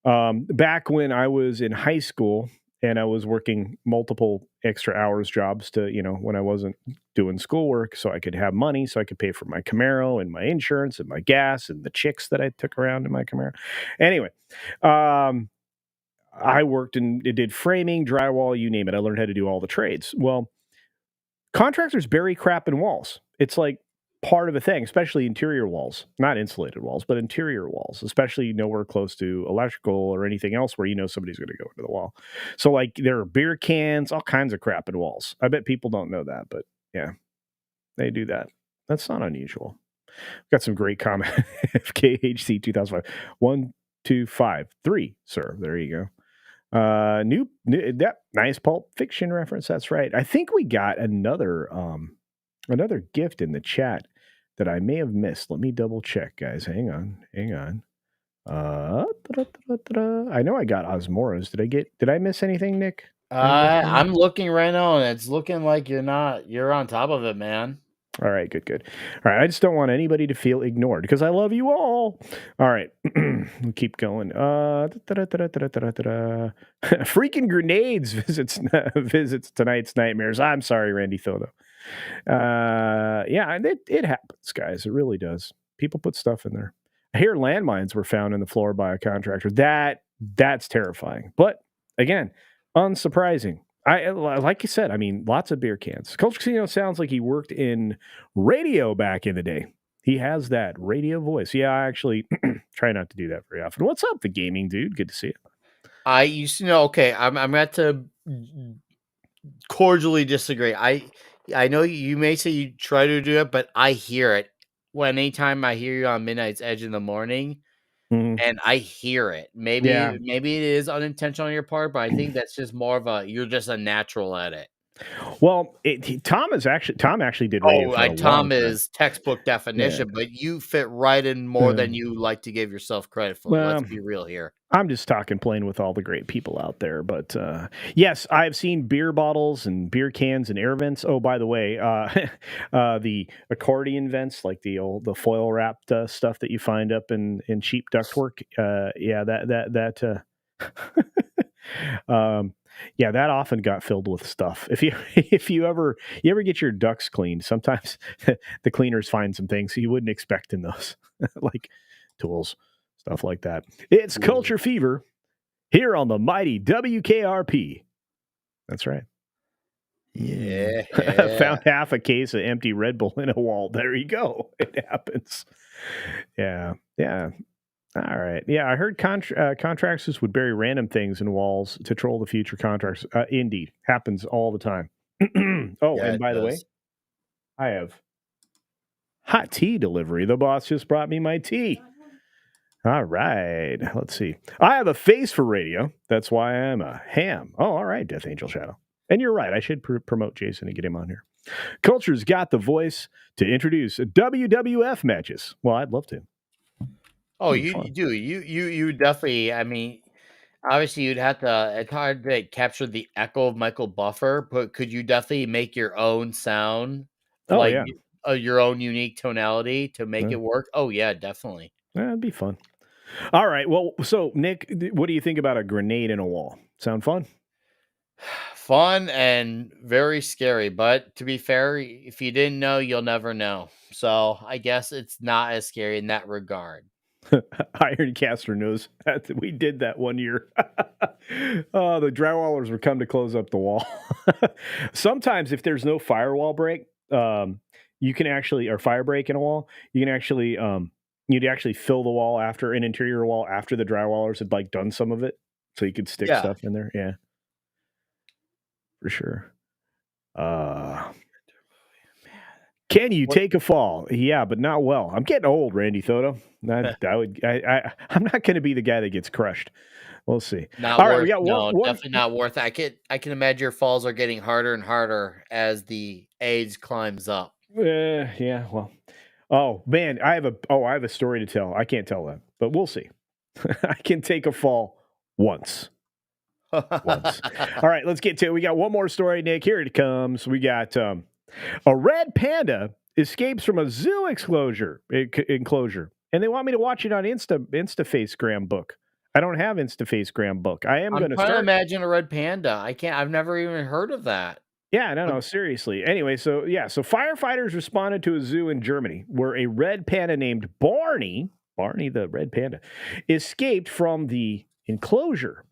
Back when I was in high school and I was working multiple extra hours jobs to, when I wasn't doing schoolwork, so I could have money, so I could pay for my Camaro and my insurance and my gas and the chicks that I took around in my Camaro. Anyway, I worked and did framing, drywall, you name it. I learned how to do all the trades. Well, contractors bury crap in walls. It's like part of a thing, especially interior walls, not insulated walls, but interior walls, especially nowhere close to electrical or anything else where somebody's going to go into the wall. So like there are beer cans, all kinds of crap in walls. I bet people don't know that, but yeah, they do that. That's not unusual. Got some great comment. FKHC 2005. 1, 2, 5, 3, sir. There you go. New nice Pulp Fiction reference. That's right. I think we got another gift in the chat that I may have missed. Let me double check, guys. Hang on. I know I got Osmoras. Did I miss anything, Nick? I'm looking right now and it's looking like you're on top of it, man. All right, good. All right, I just don't want anybody to feel ignored because I love you all. All right, we'll keep going. Freaking grenades visits tonight's nightmares. I'm sorry, Randy Thodo. Yeah, it happens, guys. It really does. People put stuff in there. I hear landmines were found in the floor by a contractor. That's terrifying. But again, unsurprising. I like you said, I mean, lots of beer cans. Culture Casino sounds like he worked in radio back in the day. He has that radio voice. Yeah, I actually try not to do that very often. What's up, the gaming dude? Good to see you. I used to know. Okay, I'm going to cordially disagree. I know you may say you try to do it, but I hear it anytime I hear you on Midnight's Edge in the morning. And I hear it. Maybe it is unintentional on your part, but I think that's just more of you're just a natural at it. Well, Tom actually did radio. Tom is textbook definition, but you fit right in more than you like to give yourself credit for. Let's be real here. I'm just talking plain with all the great people out there. But yes, I've seen beer bottles and beer cans and air vents. Oh, by the way, the accordion vents, like the foil wrapped stuff that you find up in cheap ductwork. Yeah, that um, yeah, that often got filled with stuff. If you ever get your ducts cleaned, sometimes the cleaners find some things you wouldn't expect in those, like tools, stuff like that. It's Cool. Culture Fever here on the mighty WKRP. That's right. Yeah, Found yeah. half a case of empty Red Bull in a wall. There you go. It happens. Yeah, yeah. All right. Yeah, I heard contractors would bury random things in walls to troll the future contracts. Indeed, happens all the time. Oh, Yeah, and it by the way, does. I have hot tea delivery. The boss just brought me my tea. All right. Let's see. I have a face for radio. That's why I'm a ham. Oh, all right, Death Angel Shadow. And you're right. I should promote Jason and get him on here. Culture's got the voice to introduce WWF matches. Well, I'd love to. Oh, It'd be you fun. do. You definitely, I mean, obviously you'd have to, it's hard to capture the echo of Michael Buffer, but could you definitely make your own sound, Oh, like yeah. your own unique tonality to make Yeah, it work? Oh yeah, definitely. that'd be fun. All right. Well, so Nick, what do you think about a grenade in a wall? Sound fun? Fun and very scary, but to be fair, if you didn't know, you'll never know. So I guess it's not as scary in that regard. Ironcaster knows that we did that one year. Oh, the drywallers would come to close up the wall. Sometimes, if there's no firewall break, you can actually, or fire break in a wall, you can actually, you'd actually fill the wall after an interior wall after the drywallers had like done some of it, so you could stick Yeah. stuff in there. Yeah, for sure. Uh, can you What take a fall? Yeah, but not well. I'm getting old, Randy Thoto. I'm not going to be the guy that gets crushed. We'll see. not All right, we worth, got one. no, One. definitely not worth it. I can imagine your falls are getting harder and harder as the age climbs up. Yeah. Well. Oh man, I have a story to tell. I can't tell that, but we'll see. I can take a fall once. Once. All right, let's get to it. We got one more story, Nick. Here it comes. We got a red panda escapes from a zoo enclosure, and they want me to watch it on InstaFacegram book. I don't have InstaFacegram book. I am I'm going to trying to start. imagine a red panda. I can't. I've never even heard of that. Yeah, no, But no, seriously. Anyway, so firefighters responded to a zoo in Germany where a red panda named Barney the red panda, escaped from the enclosure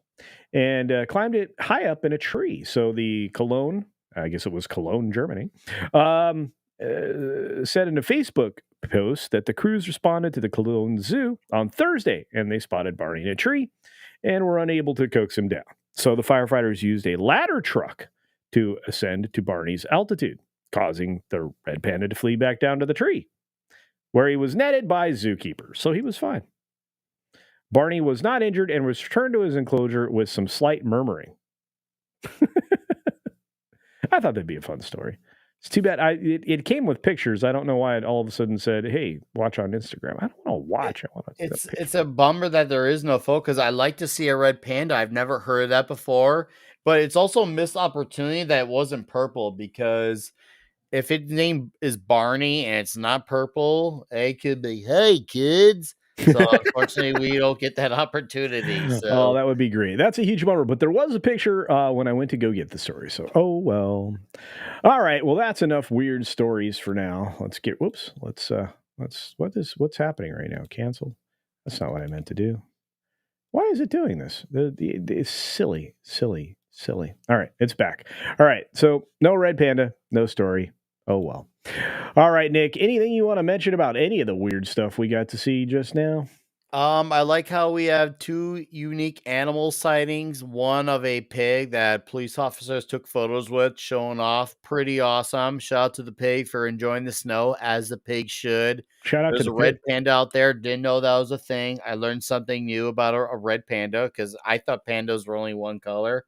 and climbed it high up in a tree. So the Cologne, I guess it was Cologne, Germany, said in a Facebook post that the crews responded to the Cologne Zoo on Thursday and they spotted Barney in a tree and were unable to coax him down. So the firefighters used a ladder truck to ascend to Barney's altitude, causing the red panda to flee back down to the tree, where he was netted by zookeepers. So he was fine. Barney was not injured and was returned to his enclosure with some slight murmuring. I thought that'd be a fun story. It's too bad. It came with pictures. I don't know why it all of a sudden said, "Hey, watch on Instagram." I don't want to it, watch. I want a it's picture. a bummer that there is no photo because I like to see a red panda. I've never heard of that before, but it's also a missed opportunity that it wasn't purple because if its name is Barney and it's not purple, it could be, hey kids. So unfortunately, we don't get that opportunity. Oh, So that would be great. That's a huge bummer. But there was a picture when I went to go get the story. So, oh well. All right. Well, that's enough weird stories for now. Let's get. Whoops. What's happening right now? Canceled. That's not what I meant to do. Why is it doing this? It's silly, silly, silly. All right, it's back. All right, so no red panda, no story. Oh well. All right, Nick. Anything you want to mention about any of the weird stuff we got to see just now? I like how we have two unique animal sightings. One of a pig that police officers took photos with, showing off. Pretty awesome. Shout out to the pig for enjoying the snow, as the pig should. Shout out to There's the a red pig. panda out there. Didn't know that was a thing. I learned something new about a red panda because I thought pandas were only one color.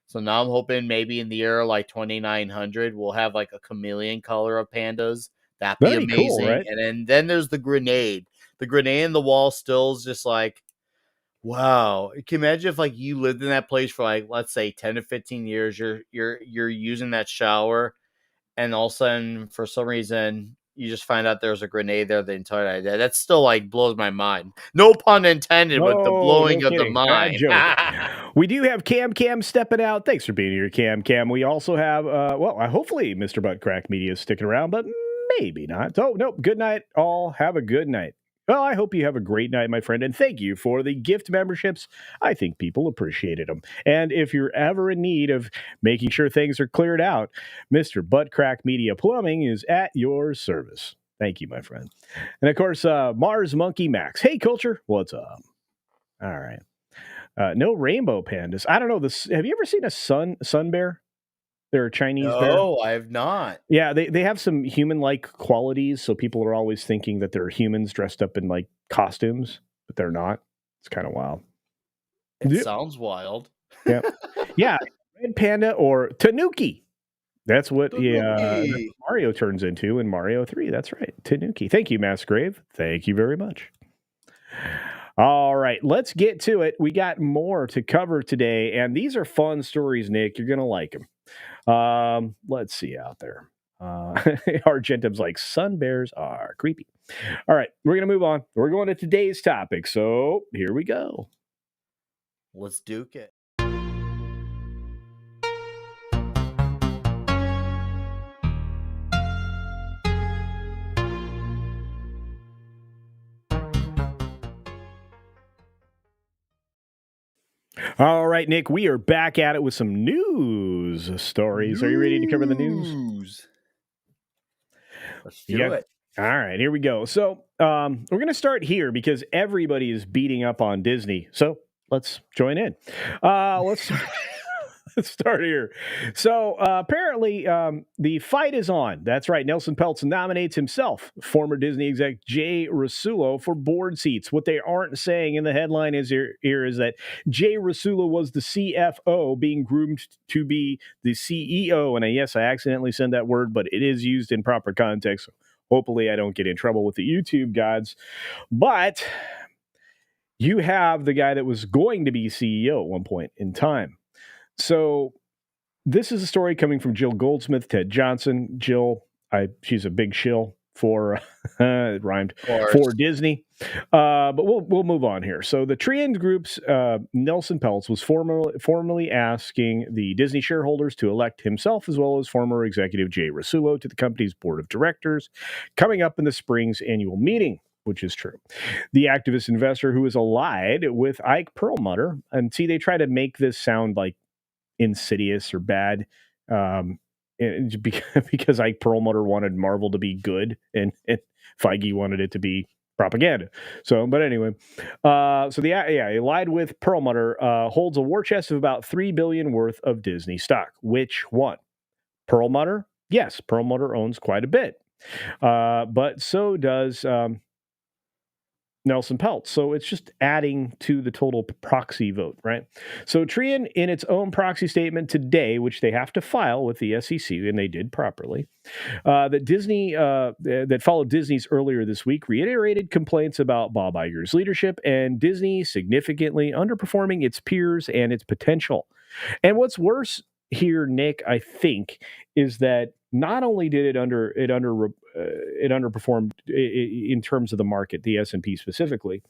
So now I'm hoping maybe in the year like 2900, we'll have like a chameleon color of pandas. That'd be That'd be cool, amazing. right? And then there's the grenade. The grenade in the wall still is just like, wow. Can you imagine if like you lived in that place for like, let's say 10 to 15 years, you're using that shower, and all of a sudden for some reason you just find out there's a grenade there the entire day. That still like blows my mind. No pun intended with the blowing no of the kidding. Bad mind. joke. We do have Cam stepping out. Thanks for being here, Cam. We also have, hopefully Mr. Buttcrack Media is sticking around, but maybe not. Oh, nope. Good night, all. Have a good night. Well, I hope you have a great night, my friend, and thank you for the gift memberships. I think people appreciated them. And if you're ever in need of making sure things are cleared out, Mr. Buttcrack Media Plumbing is at your service. Thank you, my friend. And of course, Mars Monkey Max. Hey, Culture, what's up? All right. No rainbow pandas. I don't know this. Have you ever seen a sun bear? They're a Chinese bear. No, I have not. Yeah, they have some human-like qualities, so people are always thinking that they're humans dressed up in like costumes, but they're not. It's kind of wild. It sounds wild. Yeah, yeah. Red panda or Tanuki. That's what Mario turns into in Mario 3. That's right, Tanuki. Thank you, Massgrave. Thank you very much. All right, let's get to it. We got more to cover today, and these are fun stories, Nick. You're going to like them. Let's see out there. Argentum's like, sun bears are creepy. All right, we're going to move on. We're going to today's topic. So here we go. Let's duke it. All right, Nick, we are back at it with some news stories. Are you ready to cover the news? Let's do it. All right, here we go. So we're going to start here because everybody is beating up on Disney. So let's join in. Let's start here. So apparently the fight is on. That's right. Nelson Peltz nominates himself, former Disney exec Jay Rasulo, for board seats. What they aren't saying in the headline is here is that Jay Rasulo was the CFO being groomed to be the CEO. And yes, I accidentally said that word, but it is used in proper context. So hopefully I don't get in trouble with the YouTube gods. But you have the guy that was going to be CEO at one point in time. So this is a story coming from Jill Goldsmith, Ted Johnson. Jill, she's a big shill for it rhymed for Disney. But we'll move on here. So the Trian Group's Nelson Peltz was formally asking the Disney shareholders to elect himself as well as former executive Jay Rasulo to the company's board of directors coming up in the spring's annual meeting, which is true. The activist investor who is allied with Ike Perlmutter, and see, they try to make this sound like insidious or bad because Ike Perlmutter wanted Marvel to be good and Feige wanted it to be propaganda. So, but anyway, allied with Perlmutter holds a war chest of about $3 billion worth of Disney stock. Which one? Perlmutter? Yes, Perlmutter owns quite a bit, but so does Nelson Peltz. So it's just adding to the total proxy vote, right? So Trian, in its own proxy statement today, which they have to file with the SEC, and they did properly, that followed Disney's earlier this week, reiterated complaints about Bob Iger's leadership and Disney significantly underperforming its peers and its potential. And what's worse here, Nick, I think, is that not only did it underperformed in terms of the market, the S&P specifically,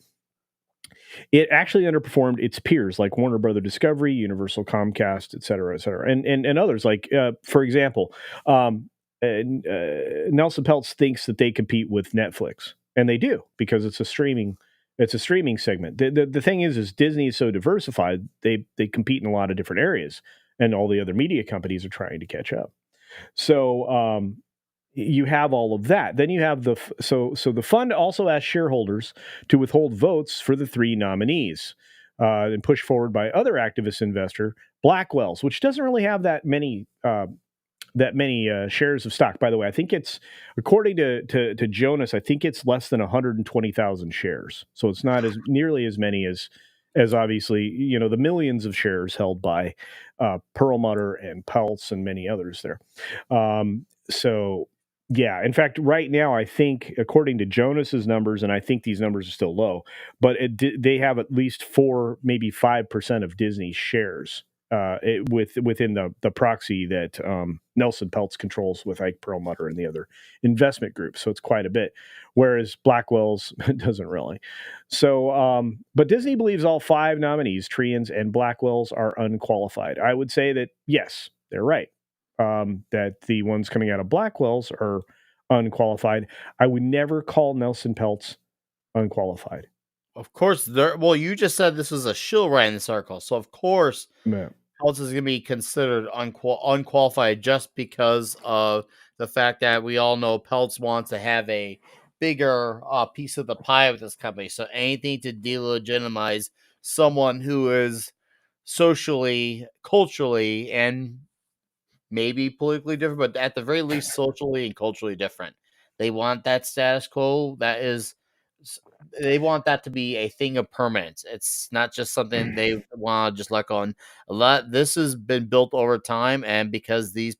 it actually underperformed its peers like Warner Brother Discovery, Universal, Comcast, et cetera, and others. Like, for example, Nelson Peltz thinks that they compete with Netflix, and they do because it's a streaming segment. The thing is Disney is so diversified, they compete in a lot of different areas, and all the other media companies are trying to catch up. So you have all of that. Then you have the fund also asked shareholders to withhold votes for the three nominees and pushed forward by other activist investor Blackwell's, which doesn't really have that many shares of stock. By the way, I think it's, according to Jonas, I think it's less than 120,000 shares. So it's not as nearly as many as obviously, the millions of shares held by Perlmutter and Peltz and many others there. So yeah, in fact, right now, I think, according to Jonas's numbers, and I think these numbers are still low, but they have at least 4, maybe 5% of Disney's shares within the proxy that Nelson Peltz controls with Ike Perlmutter and the other investment groups. So it's quite a bit, whereas Blackwell's doesn't really. So, but Disney believes all 5 nominees, Trian's and Blackwell's, are unqualified. I would say that yes, they're right. That the ones coming out of Blackwell's are unqualified. I would never call Nelson Peltz unqualified. Of course, well, you just said this was a shill right in the circle, so of course, Yeah. Peltz is going to be considered unqualified just because of the fact that we all know Peltz wants to have a bigger piece of the pie with this company. So anything to delegitimize someone who is socially, culturally, and maybe politically different, but at the very least socially and culturally different. They want that status quo. They want that to be a thing of permanence. It's not just something they want to just let go on. A lot. This has been built over time, and because these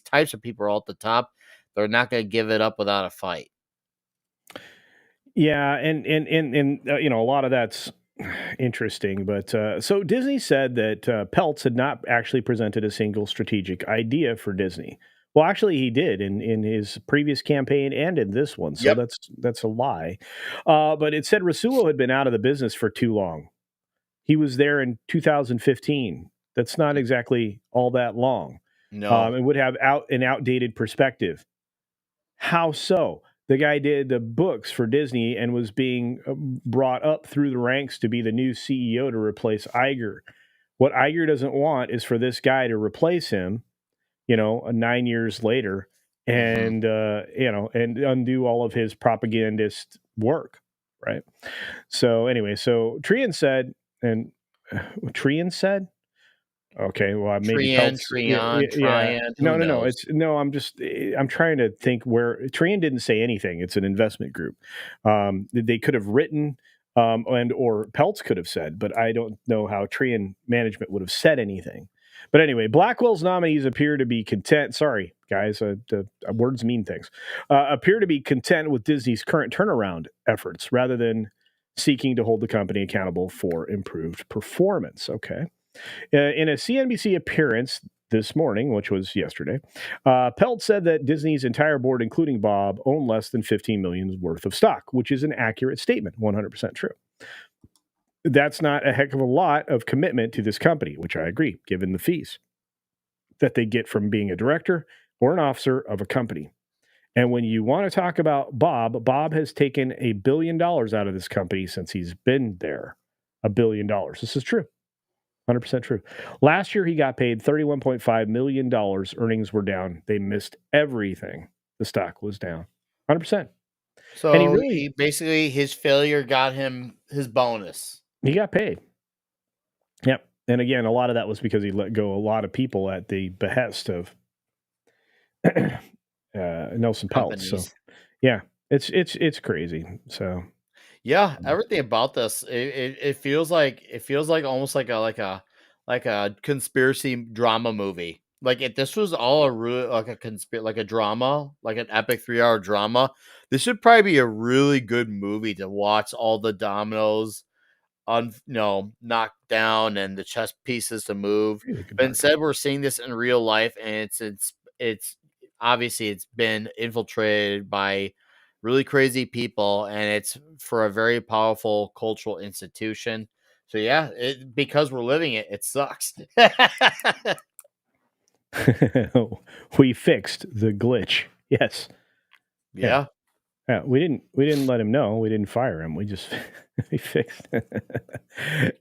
types of people are all at the top, they're not going to give it up without a fight. Yeah, and a lot of that's interesting. But so Disney said that Peltz had not actually presented a single strategic idea for Disney. Well, actually, he did in his previous campaign and in this one. So Yep. that's a lie. But it said Rasulo had been out of the business for too long. He was there in 2015. That's not exactly all that long, No. and would have an outdated perspective. How so? The guy did the books for Disney and was being brought up through the ranks to be the new CEO to replace Iger. What Iger doesn't want is for this guy to replace him, 9 years later, Mm-hmm. and and undo all of his propagandist work, right? So anyway, so Trian said, and Trian said, okay, well, maybe Trian, Peltz. Yeah, Trion, yeah. Trian. Who No, no, no. knows? It's no. I'm trying to think where Trian didn't say anything. It's an investment group. They could have written, and or Peltz could have said, but I don't know how Trian management would have said anything. But anyway, Blackwell's nominees appear to be content. Sorry, guys, words mean things. Appear to be content with Disney's current turnaround efforts rather than seeking to hold the company accountable for improved performance. Okay. In a CNBC appearance this morning, which was yesterday, Pelt said that Disney's entire board, including Bob, own less than 15 million worth of stock, which is an accurate statement, 100% true. That's not a heck of a lot of commitment to this company, which I agree, given the fees that they get from being a director or an officer of a company. And when you want to talk about Bob has taken $1 billion out of this company since he's been there. $1 billion. This is true. 100% true. Last year, he got paid $31.5 million. Earnings were down. They missed everything. The stock was down 100%. And So he basically his failure got him his bonus. he got paid. Yep. And again, a lot of that was because he let go a lot of people at the behest of Nelson Peltz. So, yeah, it's crazy. So, yeah, everything about this it feels like almost like a conspiracy drama movie. Like if this was all a really like a drama, like an epic 3-hour drama, this should probably be a really good movie to watch all the dominoes knocked down and the chess pieces to move. really good But market. instead, we're seeing this in real life, and it's obviously it's been infiltrated by really crazy people, and it's for a very powerful cultural institution. So yeah, because we're living it, it sucks. We fixed the glitch. Yes. Yeah. Yeah. Yeah, we didn't let him know. We didn't fire him. We just we fixed.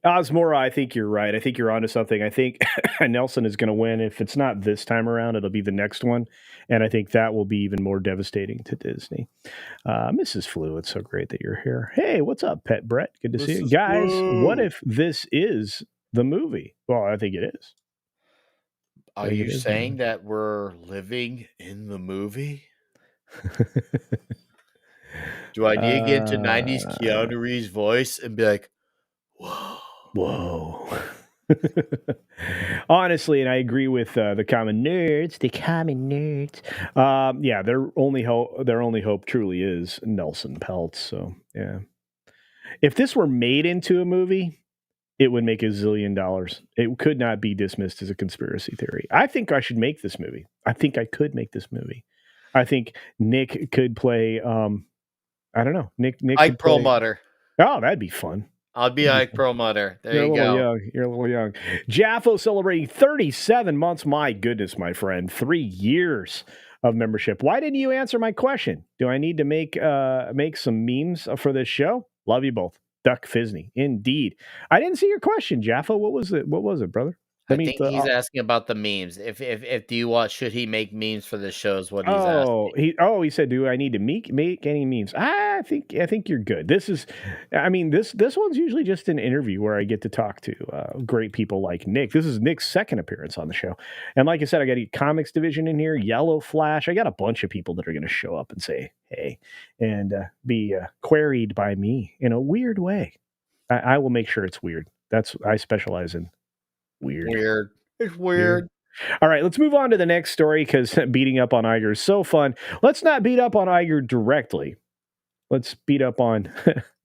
Osmora, I think you're right. I think you're onto something. I think Nelson is going to win. If it's not this time around, it'll be the next one, and I think that will be even more devastating to Disney. Mrs. Flu, it's so great that you're here. Hey, what's up, Pet Brett? Good to see you, guys. What if this is the movie? Well, I think it is. Are you saying that we're living in the movie? Do I need to get into 90s Keanu Reeves voice and be like, whoa? Whoa. Honestly, and I agree with the common nerds. The common nerds. Yeah, their only hope truly is Nelson Peltz. So yeah, if this were made into a movie, it would make $1 zillion. It could not be dismissed as a conspiracy theory. I think I should make this movie. I think I could make this movie. I think Nick could play. I don't know. Nick Ike could play. Perlmutter. Oh, that'd be fun. I'll be Ike Perlmutter. There you go. You're a little young. Jaffo celebrating 37 months. My goodness, my friend. 3 years of membership. Why didn't you answer my question? Do I need to make some memes for this show? Love you both. Duck Fisney. Indeed. I didn't see your question, Jaffo. What was it, brother? I think he's asking about the memes. If do you want, should he make memes for the shows? What he's asking. He said, do I need to make any memes? I think you're good. This one's usually just an interview where I get to talk to great people like Nick. This is Nick's second appearance on the show, and like I said, I got a comics division in here, Yellow Flash. I got a bunch of people that are going to show up and say hey and be queried by me in a weird way. I will make sure it's weird. I specialize in. Weird. It's weird. All right, let's move on to the next story because beating up on Iger is so fun. Let's not beat up on Iger directly. Let's beat up on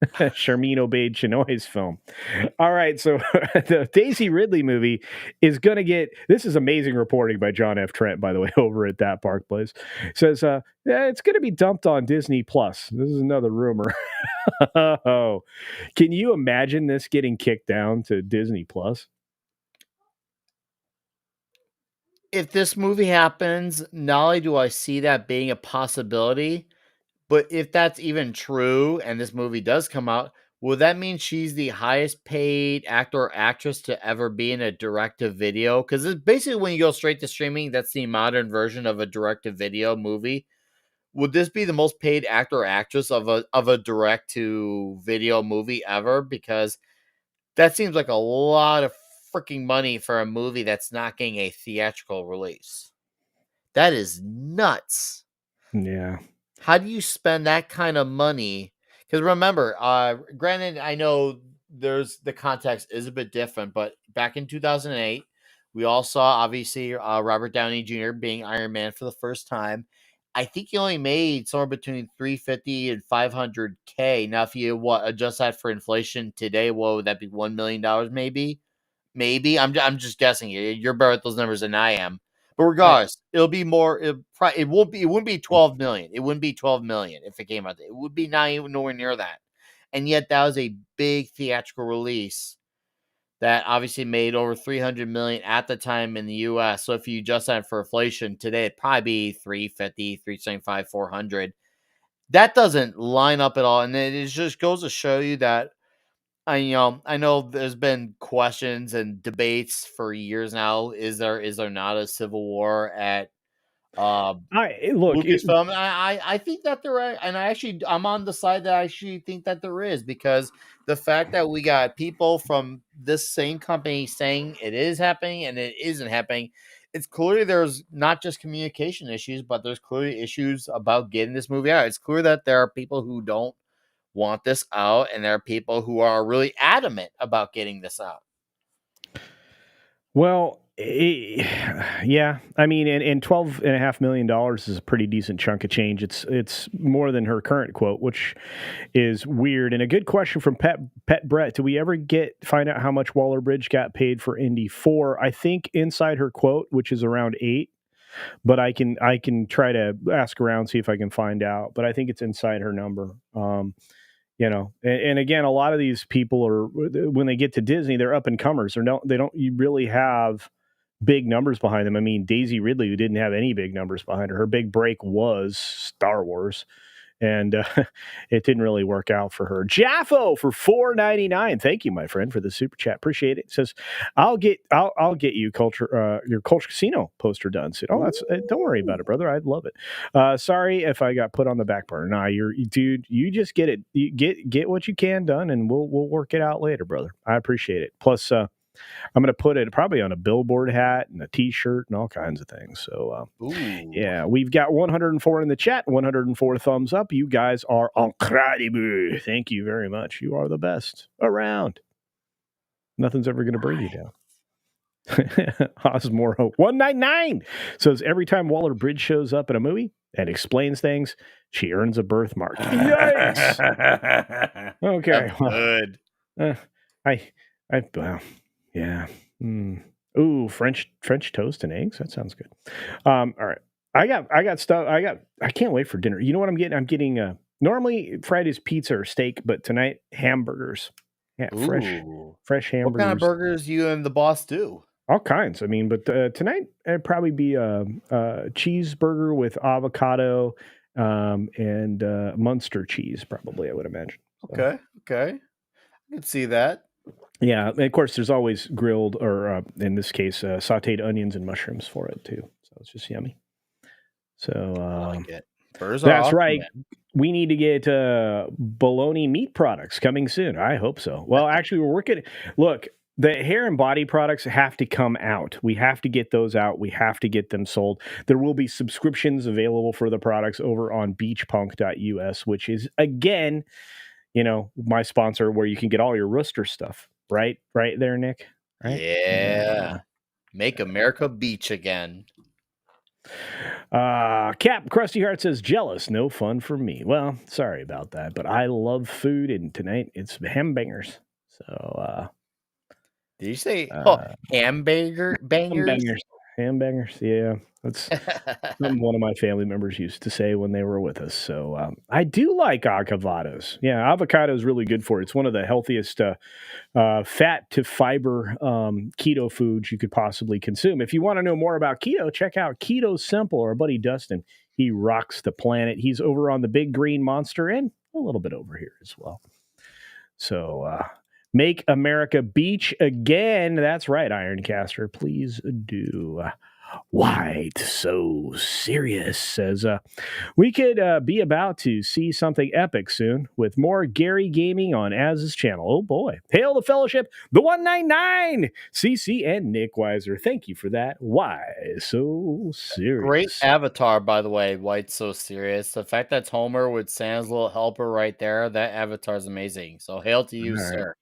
Sharmeen Obaid-Chinoy's film. All right, so the Daisy Ridley movie is going to get... This is amazing reporting by John F. Trent, by the way, over at That Park Place. Says, it's going to be dumped on Disney+. This is another rumor. Oh, can you imagine this getting kicked down to Disney+? If this movie happens, not only do I see that being a possibility, but if that's even true and this movie does come out, will that mean she's the highest paid actor or actress to ever be in a direct-to-video? Because it's basically when you go straight to streaming, that's the modern version of a direct-to-video movie. Would this be the most paid actor or actress of a direct-to-video movie ever? Because that seems like a lot of freaking money for a movie that's not getting a theatrical release. That is nuts. Yeah. How do you spend that kind of money? Because remember, granted, I know the context is a bit different, but back in 2008, we all saw obviously Robert Downey Jr. being Iron Man for the first time. I think he only made somewhere between $350 and $500K. Now, if you adjust that for inflation today, what would that be? $1 million, maybe. Maybe I'm just guessing. You're better at those numbers than I am. But regardless, it'll be more. It wouldn't be 12 million. It wouldn't be 12 million if it came out. It would be not even nowhere near that. And yet that was a big theatrical release that obviously made over 300 million at the time in the US. So if you adjust that for inflation today, it'd probably be 350, 375, 400. That doesn't line up at all. And it just goes to show you that I know there's been questions and debates for years now. Is there not a civil war at Lucasfilm? I think that there are, and I'm on the side that I actually think that there is, because the fact that we got people from this same company saying it is happening and it isn't happening, it's clearly there's not just communication issues, but there's clearly issues about getting this movie out. It's clear that there are people who don't want this out, and there are people who are really adamant about getting this out. Well, yeah, I mean, and $12.5 million is a pretty decent chunk of change. It's more than her current quote, which is weird. And a good question from Pet Brett: do we ever find out how much Waller-Bridge got paid for Indy 4? I think inside her quote, which is around 8. But I can try to ask around, see if I can find out. But I think it's inside her number. And again, a lot of these people are, when they get to Disney, they're up and comers. They don't really have big numbers behind them. I mean, Daisy Ridley, who didn't have any big numbers behind her, her big break was Star Wars, and it didn't really work out for her. Jaffo for $4.99. Thank you, my friend, for the super chat. Appreciate it. It says, I'll get you your Culture Casino poster done soon. Oh, don't worry about it, brother. I'd love it. Sorry if I got put on the back burner. Nah, dude. You just get it. You get what you can done, and we'll work it out later, brother. I appreciate it. Plus, I'm going to put it probably on a billboard hat and a T-shirt and all kinds of things. So, yeah, we've got 104 in the chat, 104 thumbs up. You guys are incredible. Thank you very much. You are the best around. Nothing's ever going to bring you down. Osmoro 199 says every time Waller-Bridge shows up in a movie and explains things, she earns a birthmark. Yikes! Okay, good. Yeah. Ooh, French toast and eggs. That sounds good. All right. I got stuff. I can't wait for dinner. You know what I'm getting? I'm getting normally Friday's pizza or steak, but tonight hamburgers. Yeah, Ooh. fresh What kind of hamburgers. burgers you and the boss do? All kinds. I mean, but tonight it'd probably be a cheeseburger with avocado and Munster cheese, probably, I would imagine. So, Okay. I can see that. yeah, and of course, there's always grilled or in this case, sautéed onions and mushrooms for it too. So it's just yummy. So I like it. Burgers are that's awesome, right. man. We need to get bologna meat products coming soon. I hope so. Well, actually, we're working. Look, the hair and body products have to come out. We have to get those out. We have to get them sold. There will be subscriptions available for the products over on beachpunk.us, which is, again, my sponsor where you can get all your Rooster stuff. Right there, Nick. Right? Yeah. Make America beach again. Cap Krusty Heart says jealous, no fun for me. Well, sorry about that, but I love food, and tonight it's hambangers. So, did you say hamburger bangers? Hambangers, yeah. That's something one of my family members used to say when they were with us. So, I do like avocados. Yeah, avocado is really good for it. It's one of the healthiest fat to fiber keto foods you could possibly consume. If you want to know more about keto, check out Keto Simple. Our buddy Dustin, he rocks the planet. He's over on the Big Green Monster and a little bit over here as well. So make America beach again. That's right, Ironcaster. Please do. White so serious says we could be about to see something epic soon with more Gary Gaming on Az's channel. Oh boy. Hail the fellowship, the 199 CC and Nickweiser. Thank you for that. Why so serious? Great avatar, by the way. White's so serious. The fact that's Homer with Sam's little helper right there, that avatar is amazing. So hail to you, sir.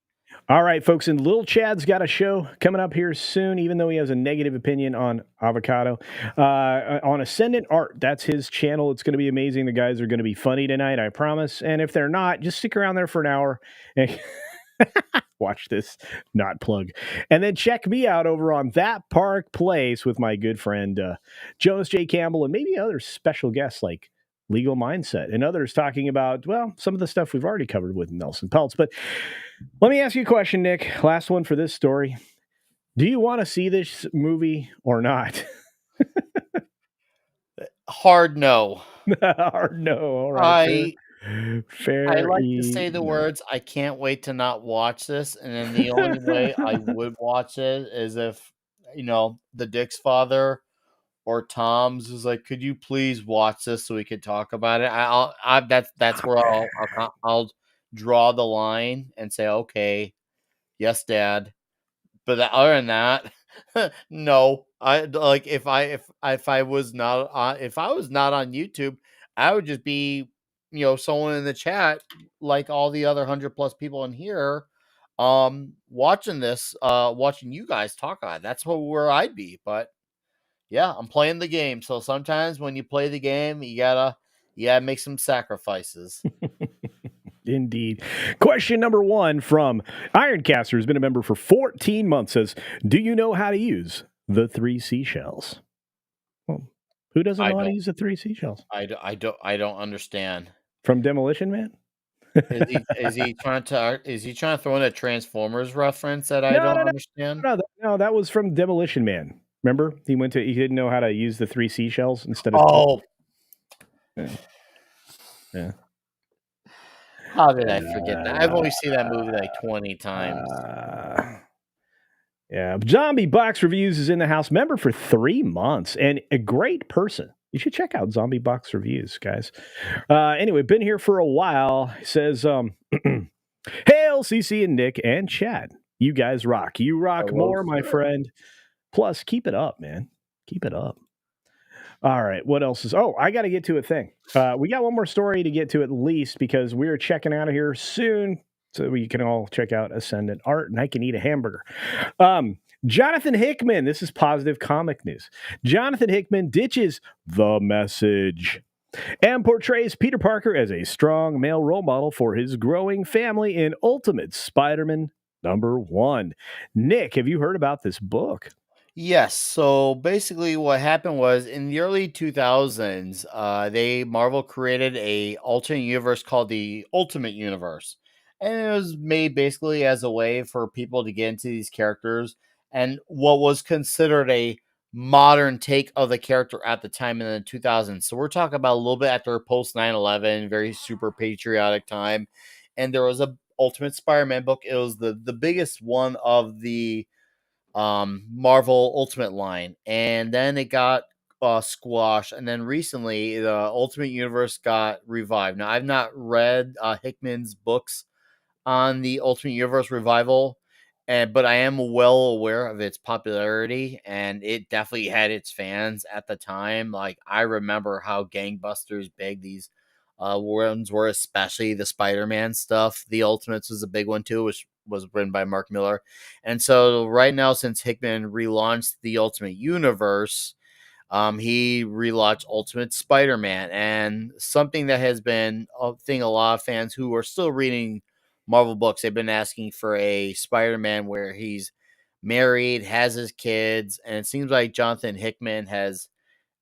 All right, folks, and Lil Chad's got a show coming up here soon, even though he has a negative opinion on avocado. On Ascendant Art, that's his channel. It's going to be amazing. The guys are going to be funny tonight, I promise. And if they're not, just stick around there for an hour and watch this, not plug. And then check me out over on That Park Place with my good friend Jonas J. Campbell and maybe other special guests like Legal Mindset and others talking about, well, some of the stuff we've already covered with Nelson Peltz. But let me ask you a question, Nick. Last one for this story. Do you want to see this movie or not? Hard no. Hard no. All right. Fair I like to say the words, I can't wait to not watch this. And then the only way I would watch it is if, the Dick's father or Tom's is like, could you please watch this so we could talk about it? That's where I'll draw the line and say, okay, yes, Dad. But other than that, no. I like if I was not on YouTube, I would just be someone in the chat like all the other 100+ people in here, watching this, watching you guys talk about it. That's where I'd be. But yeah, I'm playing the game. So sometimes when you play the game, you gotta make some sacrifices. Indeed. Question number 1 from Ironcaster, who's been a member for 14 months, says, do you know how to use the 3 seashells? Well, who doesn't know how to use the 3 seashells? I don't understand. From Demolition Man? Is he trying to throw in a Transformers reference that I don't understand? No, that was from Demolition Man. Remember? He didn't know how to use the 3 seashells instead of... Oh. Yeah. How did I forget that? I've only seen that movie like 20 times. Yeah. Zombie Box Reviews is in the house, member for 3 months, and a great person. You should check out Zombie Box Reviews, guys. Anyway, been here for a while. Says, hail, CC and Nick and Chad. You guys rock. You rock more, my friend. Plus, keep it up, man. Keep it up. All right, what else is... Oh, I got to get to a thing. We got one more story to get to at least because we're checking out of here soon so we can all check out Ascendant Art and I can eat a hamburger. Jonathan Hickman, this is positive comic news. Jonathan Hickman ditches The Message and portrays Peter Parker as a strong male role model for his growing family in Ultimate Spider-Man number 1. Nick, have you heard about this book? Yes. So basically, what happened was in the early 2000s, they Marvel created a alternate universe called the Ultimate Universe, and it was made basically as a way for people to get into these characters and what was considered a modern take of the character at the time in the 2000s. So we're talking about a little bit after post 9/11, very super patriotic time, and there was a Ultimate Spider-Man book. It was the biggest one of the Marvel Ultimate line, and then it got squashed, and then recently the Ultimate Universe got revived. Now I've not read Hickman's books on the Ultimate Universe revival, and but I am well aware of its popularity, and it definitely had its fans at the time. Like I remember how gangbusters big these ones were, especially the Spider-Man stuff. The Ultimates was a big one too, which was written by Mark Miller. And so right now, since Hickman relaunched the Ultimate Universe, he relaunched Ultimate Spider-Man, and something that has been a thing a lot of fans who are still reading Marvel books, they've been asking for a Spider-Man where he's married, has his kids, and it seems like Jonathan Hickman has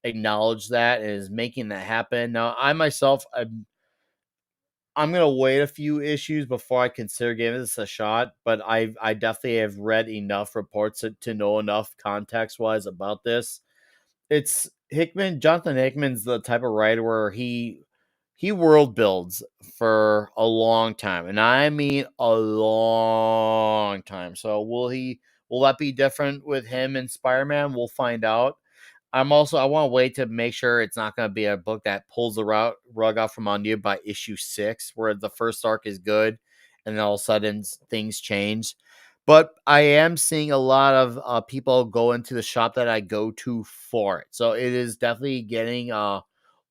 acknowledged that and is making that happen. Now, I myself, I'm gonna wait a few issues before I consider giving this a shot, but I definitely have read enough reports to know enough context wise about this. It's Hickman. Jonathan Hickman's the type of writer where he world builds for a long time, and I mean a long time. So will that be different with him and Spider-Man? We'll find out. I want to wait to make sure it's not going to be a book that pulls the rug out from under you by issue 6, where the first arc is good, and then all of a sudden things change. But I am seeing a lot of people go into the shop that I go to for it. So it is definitely getting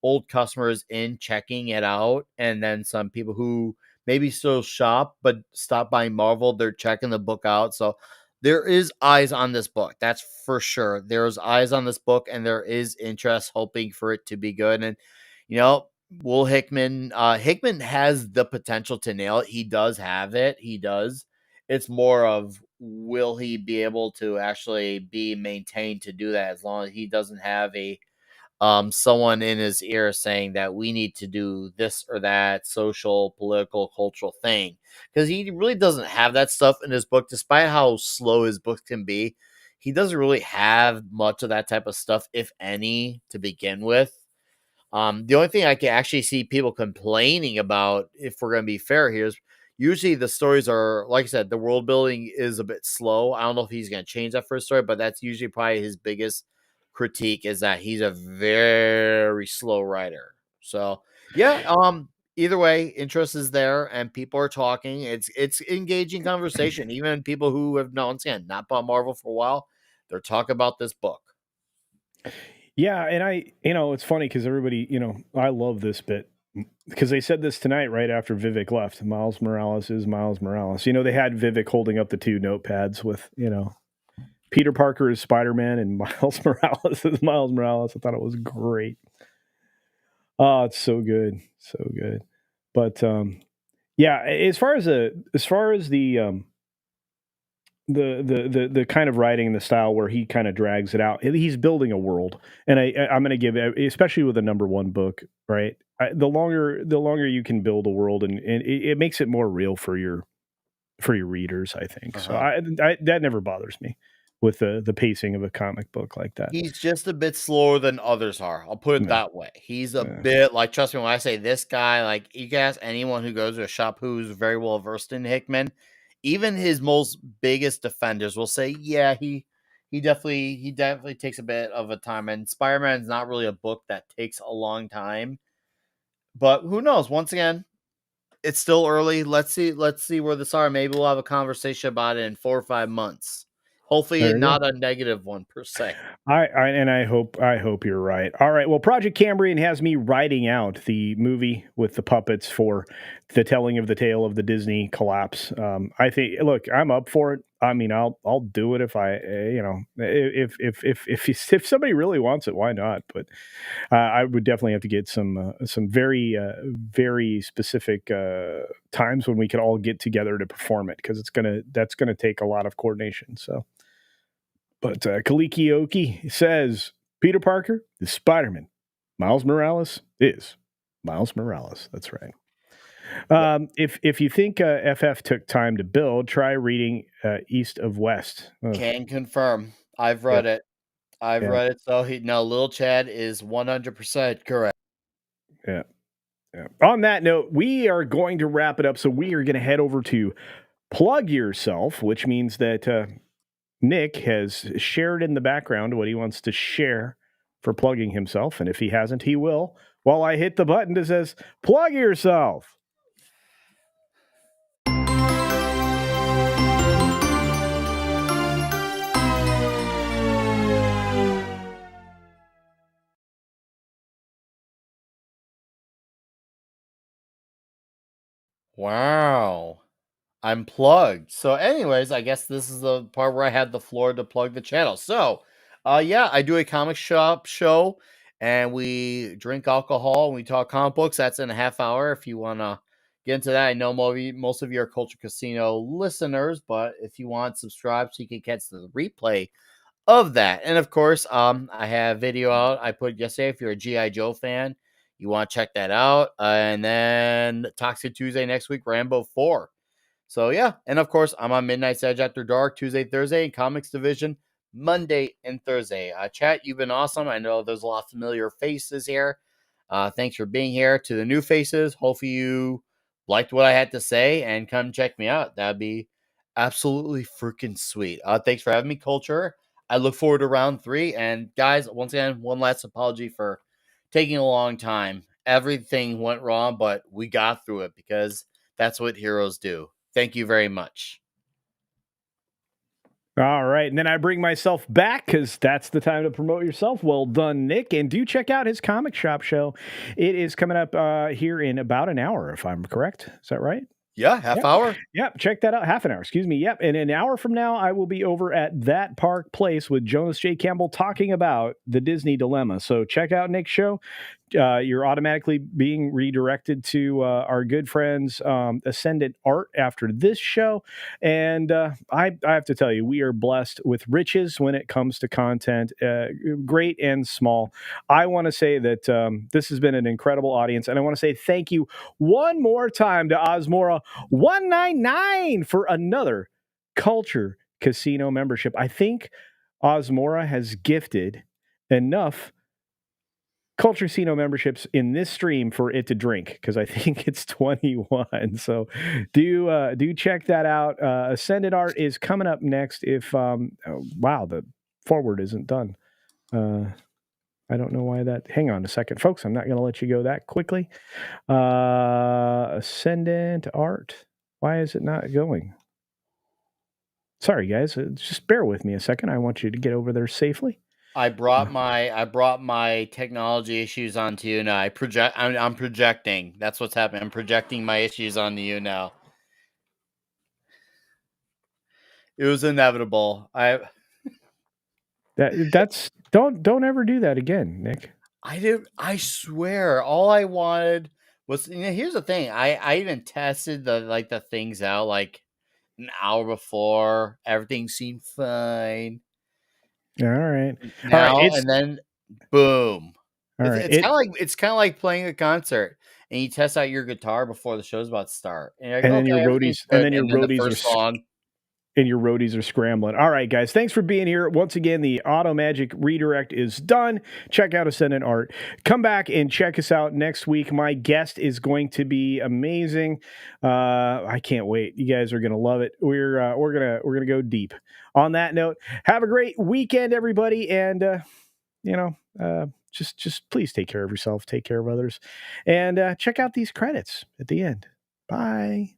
old customers in checking it out. And then some people who maybe still shop but stop buying Marvel, they're checking the book out. So there is eyes on this book. That's for sure. There's eyes on this book, and there is interest hoping for it to be good. And, you know, will Hickman has the potential to nail it. He does have it. He does. It's more of will he be able to actually be maintained to do that as long as he doesn't have a someone in his ear saying that we need to do this or that social, political, cultural thing. Because he really doesn't have that stuff in his book, despite how slow his books can be. He doesn't really have much of that type of stuff, if any, to begin with. The only thing I can actually see people complaining about, if we're going to be fair here, is usually the stories are, like I said, the world building is a bit slow. I don't know if he's going to change that first story, but that's usually probably his biggest critique is that he's a very slow writer. So yeah, either way, interest is there and people are talking. It's engaging conversation. Even people who have once again not bought Marvel for a while, they're talking about this book. Yeah, and it's funny because everybody, I love this bit because they said this tonight right after Vivek left. Miles Morales is Miles Morales. They had Vivek holding up the two notepads with, Peter Parker is Spider-Man and Miles Morales is Miles Morales. I thought it was great. Oh, it's so good. So good. But yeah, as far as the kind of writing and the style where he kind of drags it out, he's building a world, and I'm going to give, especially with a number one book, right? The longer you can build a world, and it makes it more real for your readers, I think. So Uh-huh. I that never bothers me with the pacing of a comic book like that. He's just a bit slower than others are. I'll put it Yeah, that way. He's a yeah. bit like, trust me when I say this guy, like you can ask anyone who goes to a shop who's very well versed in Hickman. Even his most biggest defenders will say, yeah, he definitely takes a bit of a time. And Spider-Man's not really a book that takes a long time. But who knows? Once again, it's still early. Let's see where this are. Maybe we'll have a conversation about it in 4 or 5 months. Hopefully There you go. not a negative one per se. I hope you're right. All right. Well, Project Cambrian has me writing out the movie with the puppets for the telling of the tale of the Disney collapse. I think. Look, I'm up for it. I mean, I'll do it if if somebody really wants it, why not? But I would definitely have to get some very specific times when we could all get together to perform it, because that's gonna take a lot of coordination. So, but Kaliki Oki says Peter Parker is Spider-Man. Miles Morales is Miles Morales. That's right. If you think FF took time to build, try reading East of West. Can confirm. I've Yeah, read it. I've yeah, read it. So Little Chad is 100% correct. yeah, yeah. On that note, we are going to wrap it up. So we are going to head over to Plug Yourself, which means that Nick has shared in the background what he wants to share for plugging himself. And if he hasn't, he will. While I hit the button that says, Plug Yourself. Wow. I'm plugged. So, anyways, I guess this is the part where I had the floor to plug the channel. So, yeah, I do a comic shop show, and we drink alcohol and we talk comic books. That's in a half hour. If you want to get into that, I know most of you are Culture Casino listeners, but if you want, subscribe so you can catch the replay of that. And of course, I have video out I put yesterday. If you're a G.I. Joe fan, you want to check that out. And then Toxic Tuesday next week, Rambo 4. So yeah, and of course, I'm on Midnight's Edge After Dark Tuesday, Thursday, and Comics Division Monday and Thursday. Chat, you've been awesome. I know there's a lot of familiar faces here. Thanks for being here. To the new faces, hopefully you liked what I had to say and come check me out. That'd be absolutely freaking sweet. Thanks for having me, Culture. I look forward to round 3. And guys, once again, one last apology for taking a long time. Everything went wrong, but we got through it because that's what heroes do. Thank you very much. All right. And then I bring myself back because that's the time to promote yourself. Well done, Nick. And do check out his comic shop show. It is coming up here in about an hour, if I'm correct. Is that right? Yeah, half hour. Yep, check that out. Half an hour, excuse me. Yep, and an hour from now, I will be over at That Park Place with Jonas J. Campbell talking about the Disney dilemma. So check out Nick's show. You're automatically being redirected to our good friends Ascendant Art after this show. And I have to tell you, we are blessed with riches when it comes to content, great and small. I want to say that this has been an incredible audience. And I want to say thank you one more time to Osmora 199 for another Culture Casino membership. I think Osmora has gifted enough Culture Casino memberships in this stream for it to drink, because I think it's 21. So do check that out. Ascended Art is coming up next. If wow, the forward isn't done. I don't know why that. Hang on a second, folks. I'm not going to let you go that quickly. Ascendant Art. Why is it not going? Sorry, guys. Just bear with me a second. I want you to get over there safely. I brought my technology issues onto you now. I'm projecting. That's what's happening. I'm projecting my issues onto you now. It was inevitable. That's don't ever do that again, Nick. I swear, all I wanted was, here's the thing. I even tested the things out like an hour before. Everything seemed fine. All right. Now All right. and then, boom. All right. It's kind of like playing a concert and you test out your guitar before the show's about to start. And you're like, then your roadies, and then your roadies the first song. And your roadies are scrambling. All right, guys. Thanks for being here. Once again, the Auto Magic redirect is done. Check out Ascendant Art. Come back and check us out next week. My guest is going to be amazing. I can't wait. You guys are gonna love it. We're gonna go deep. On that note, have a great weekend, everybody, and just please take care of yourself, take care of others, and check out these credits at the end. Bye.